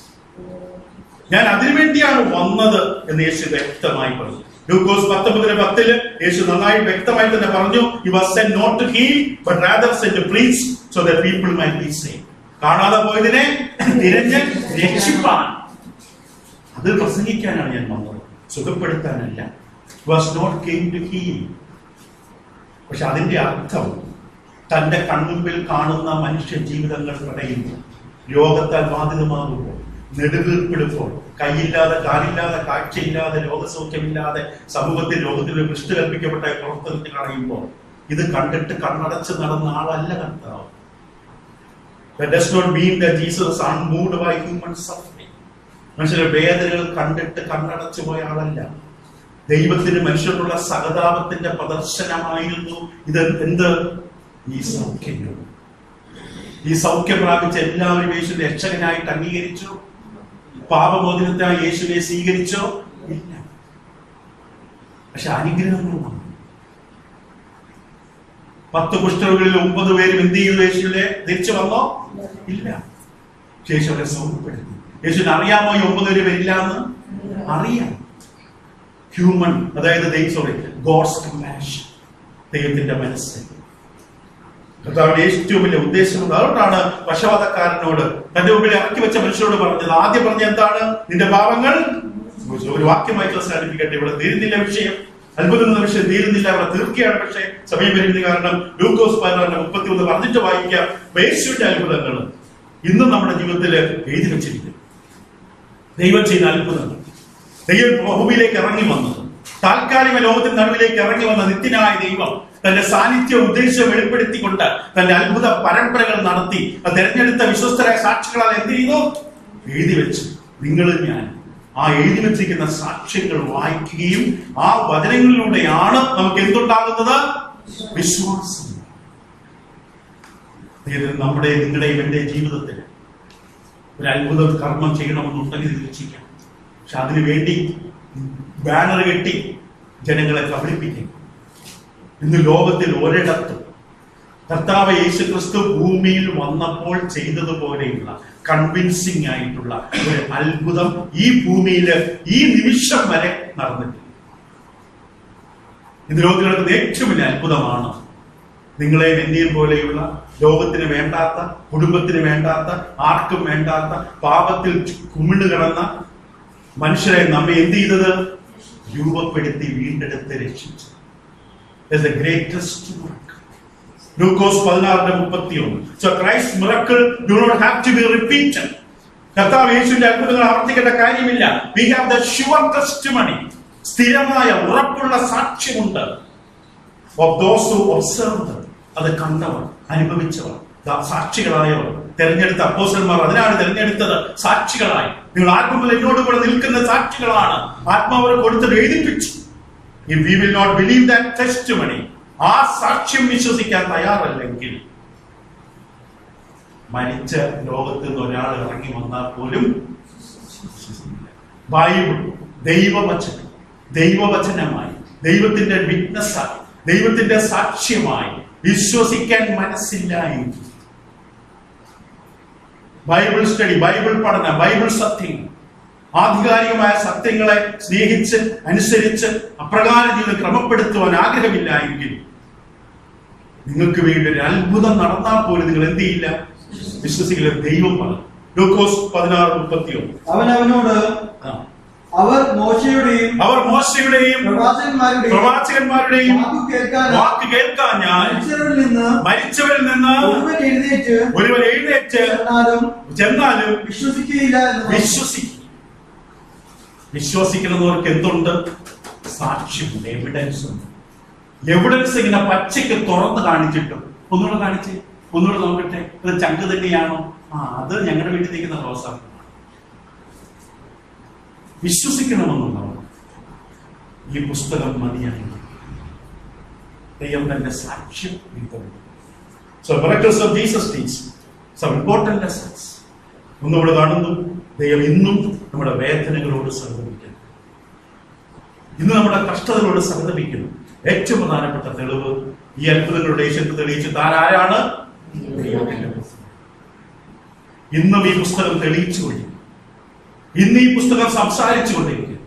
ഞാൻ അതിനുവേണ്ടിയാണ് വന്നത് എന്ന് യേശു വ്യക്തമായി പറഞ്ഞു. ലൂക്കോസ് 19:10 യേശു നന്നായി വ്യക്തമായി തന്നെ പറഞ്ഞു, he was sent not to heal but rather sent to preach so that people might be saved. കാണാതെ പോയതിനെ തിരഞ്ഞ് രക്ഷിപ്പാൻ, അത് പ്രസംഗിക്കാനാണ് ഞാൻ വന്നത്, സുഖപ്പെടുത്താനല്ല. was not came to heal. പക്ഷെ അതിന്റെ അർത്ഥം തന്റെ കൺമുമ്പിൽ കാണുന്ന മനുഷ്യ ജീവിതങ്ങൾ തടയുമ്പോൾ, രോഗത്താൽ ബാധിതമാകുമ്പോൾ, നെടുവീർപ്പെടുമ്പോൾ, കൈയില്ലാതെ കാലില്ലാതെ കാഴ്ചയില്ലാതെ രോഗസൗഖ്യമില്ലാതെ സമൂഹത്തിൽ രോഗത്തിൽ ഭ്രഷ്ട് കൽപ്പിക്കപ്പെട്ട പ്രവർത്തനത്തിൽ കളയുമ്പോൾ, ഇത് കണ്ടിട്ട് കണ്ണടച്ച് നടന്ന ആളല്ല കർത്താവ്. That does not mean that Jesus is unmoved by human suffering. മനുഷ്യരുടെ വേദനകൾ കണ്ടിട്ട് കണ്ണടച്ചു പോയ ആളല്ല. ദൈവത്തിന് മനുഷ്യരുടെ സഹതാപത്തിന്റെ പ്രദർശനമായിരുന്നു ഇത്. എന്ത്? ഈ സൗഖ്യം. ഈ സൗഖ്യം പ്രാപിച്ച എല്ലാവരും യേശുവിനെ രക്ഷകനായിട്ട് അംഗീകരിച്ചു. പാപമോചനത്തിനായി യേശുവിനെ സ്വീകരിച്ചോ? ഇല്ല. പക്ഷെ അനുഗ്രഹങ്ങൾ വന്നു. 10 കുഷ്ഠരോഗികളിൽ 9 പേരും എന്ത് ചെയ്തു? യേശുവിനെ തിരിച്ചു വന്നോ? ഇല്ല. യേശു അവരെ സൗഖ്യപ്പെടുത്തി. യേശുവിന് അറിയാമോ ഈ 9 പേര് വരില്ല എന്ന്? അറിയാം. ഹ്യൂമൻ, അതായത് ഗോഡ്സ് കമ്പാഷൻ, ദൈവത്തിന്റെ മനസ്സ്. കർത്താവിന്റെ ഏറ്റവും വലിയ ഉദ്ദേശം അതുകൊണ്ടാണ് പക്ഷപാതക്കാരനോട്, തന്റെ മുമ്പിൽ ഇറക്കി വെച്ച മനുഷ്യരോട് പറഞ്ഞത്. ആദ്യം പറഞ്ഞ എന്താണ്? നിന്റെ പാപങ്ങൾ. ഒരു വാക്യമായിട്ട് അവസാനിപ്പിക്കട്ടെ. ഇവിടെ തീരുന്നില്ല വിഷയം, അത്ഭുതം എന്ന വിഷയം തീരുന്നില്ല, അവിടെ തീർക്കുകയാണ്. പക്ഷേ സമയം പരിമിതി കാരണം ലൂക്കോസ് 14:31 പറഞ്ഞിട്ട് വായിക്കാം. യേശുവിന്റെ അത്ഭുതങ്ങൾ ഇന്നും നമ്മുടെ ജീവിതത്തിൽ എഴുതി വെച്ചിരിക്കുന്നു. ദൈവം ചെയ്യുന്ന അത്ഭുതങ്ങൾ, ദൈവം ഭൂമിയിലേക്ക് ഇറങ്ങി വന്നത്, താൽക്കാലിക ലോകത്തിന് നടുവിലേക്ക് ഇറങ്ങി വന്ന നിത്യനായ ദൈവം തന്റെ സാന്നിധ്യ ഉദ്ദേശം വെളിപ്പെടുത്തിക്കൊണ്ട് തന്റെ അത്ഭുത പരമ്പരകൾ നടത്തി തെരഞ്ഞെടുത്ത വിശ്വസ്തരായ സാക്ഷികളാൽ എന്ത് ചെയ്തു? എഴുതി വെച്ചു. നിങ്ങളും ഞാൻ ആ എഴുതി വെച്ചിരിക്കുന്ന സാക്ഷ്യങ്ങൾ വായിക്കുകയും ആ വചനങ്ങളിലൂടെയാണ് നമുക്ക് എന്തുണ്ടാകുന്നത്? വിശ്വാസം. നമ്മുടെ നിങ്ങളുടെയും എന്റെ ജീവിതത്തിൽ ഒരു അത്ഭുത കർമ്മം ചെയ്യണമെന്നുണ്ടെങ്കിൽ തീർച്ചയായും. പക്ഷെ അതിനു വേണ്ടി ബാനർ കെട്ടി ജനങ്ങളെ കബളിപ്പിക്കും. ഇന്ന് ലോകത്തിൽ ഒരിടത്തും കർത്താവ് യേശുക്രിസ്തു ഭൂമിയിൽ വന്നപ്പോൾ ചെയ്തതുപോലെയുള്ള കൺവിൻസിംഗ് ആയിട്ടുള്ള ഒരു അത്ഭുതം ഈ ഭൂമിയിൽ ഈ നിമിഷം വരെ നടന്നിട്ടില്ല. ഇന്ന് ലോകത്തിൽ നടക്കുന്ന ഏറ്റവും വലിയ അത്ഭുതമാണ് നിങ്ങളെ എന്റെയും പോലെയുള്ള ലോകത്തിന് വേണ്ടാത്ത, കുടുംബത്തിന് വേണ്ടാത്ത, ആർക്കും വേണ്ടാത്ത പാപത്തിൽ കുമിള് കിടന്ന മനുഷ്യരെ നമ്മെ എന്ത് ചെയ്തത്? രൂപപ്പെടുത്തി വീണ്ടെടുത്ത് രക്ഷിച്ചു. The greatest work. Lukose 16:31. So Christ's miracle do not have to be repeated. കർത്താവ് യേശുവിന്റെ അത്ഭുതങ്ങൾ ആവർത്തിക്കേണ്ട കാര്യമില്ല. We have the sure testimony. സ്ഥിരമായ ഉറപ്പുള്ള സാക്ഷ്യമുണ്ട്. Of those who observed. അത് കണ്ടവർ, അനുഭവിച്ചവർ, സാക്ഷികളായവർ, തെരഞ്ഞെടുത്ത അപ്പോസ്തലന്മാർ അതിനാണ് തെരഞ്ഞെടുത്തത്. സാക്ഷികളായി നിങ്ങൾ ആത്മാവിൽ എന്നോട് കൂടെ നിൽക്കുന്ന സാക്ഷികളാണ്. ആത്മാവ് കൊടുത്തത് എഴുതിപ്പിച്ചു. If we will not believe that testimony, ആ സാക്ഷ്യം വിശ്വസിക്കാൻ തയ്യാറല്ലെങ്കിൽ മരിച്ച ലോകത്ത് നിന്ന് ഒരാൾ ഇറങ്ങി വന്നാൽ പോലും ബൈബിൾ ദൈവവചനമായി, ദൈവത്തിന്റെ വിറ്റ്നസ്സായി, ദൈവത്തിന്റെ സാക്ഷ്യമായി വിശ്വസിക്കാൻ മനസ്സില്ല എങ്കിൽ ബൈബിൾ സ്റ്റഡി, ബൈബിൾ പഠനം, ബൈബിൾ സത്യങ്ങൾ, ആധികാരികമായ സത്യങ്ങളെ സ്നേഹിച്ച് അനുസരിച്ച് അപ്രകാരം ജീവിതം ക്രമപ്പെടുത്തുവാൻ ആഗ്രഹമില്ല എങ്കിൽ നിങ്ങൾക്ക് വേണ്ടി ഒരു അത്ഭുതം നടന്നാൽ പോലും നിങ്ങൾ എന്ത് ചെയ്യില്ല? വിശ്വസിക്കില്ല. ദൈവം പറഞ്ഞു. ലൂക്കോസ് 16:31. അവൻ അവനോട് അവർ മോശയുടെയും പ്രവാചകന്മാരുടെയും വാക്ക് കേൾക്കാൻ ഞാൻ മരിച്ചവരിൽ നിന്ന് ഒരുവൻ എഴുന്നേറ്റ് ചെന്നാലും വിശ്വസിക്കുന്നവർക്ക് എന്തുണ്ട്? സാക്ഷ്യമുണ്ട്, എവിഡൻസ് ഉണ്ട്. എവിഡൻസ് ഇങ്ങനെ പച്ചയ്ക്ക് തുറന്ന് കാണിച്ചിട്ടും ഒന്നുകൂടെ കാണിച്ച് ഒന്നുകൂടെ നോക്കട്ടെ, അത് ചങ്ക് തന്നെയാണോ? അത് ഞങ്ങളുടെ വീട്ടിൽ നിൽക്കുന്ന റോസാണ്. വിശ്വസിക്കണമെന്നുള്ളവർ ഈ പുസ്തകം മതിയായി. ദൈവം തന്റെ സാക്ഷ്യം വിതറുന്നു. So miracles of Jesus teach some important lessons. ഒന്നുകൂടെ കാണുന്നു, ദൈവം ഇന്നും നമ്മുടെ വേദനകളോട് സഹതപിക്കുന്നു. ഇന്ന് നമ്മുടെ കഷ്ടതകളോട് സഹതപിക്കുന്നു. ഏറ്റവും പ്രധാനപ്പെട്ട തെളിവ് ഈ അത്ഭുതങ്ങളുടെ യേശുവിനെ തെളിയിച്ച് താൻ ആരാണ്? ഇന്നും ഈ പുസ്തകം തെളിയിച്ചു കൊണ്ടിരിക്കും. ഇന്ന് ഈ പുസ്തകം സംസാരിച്ചു കൊണ്ടിരിക്കും.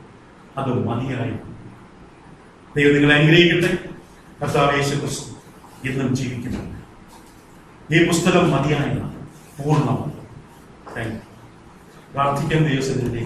അത് മതിയായി. ദൈവം നിങ്ങളെ അനുഗ്രഹിക്കട്ടെ. കർത്താവ് യേശുക്രിസ്തു ഇന്നും ജീവിക്കുന്നുണ്ട്. ഈ പുസ്തകം മതിയായതാണ്, പൂർണ്ണമാണ്. പ്രാർത്ഥിക്കാൻ ദൈവസന്നിധിയിലേക്ക്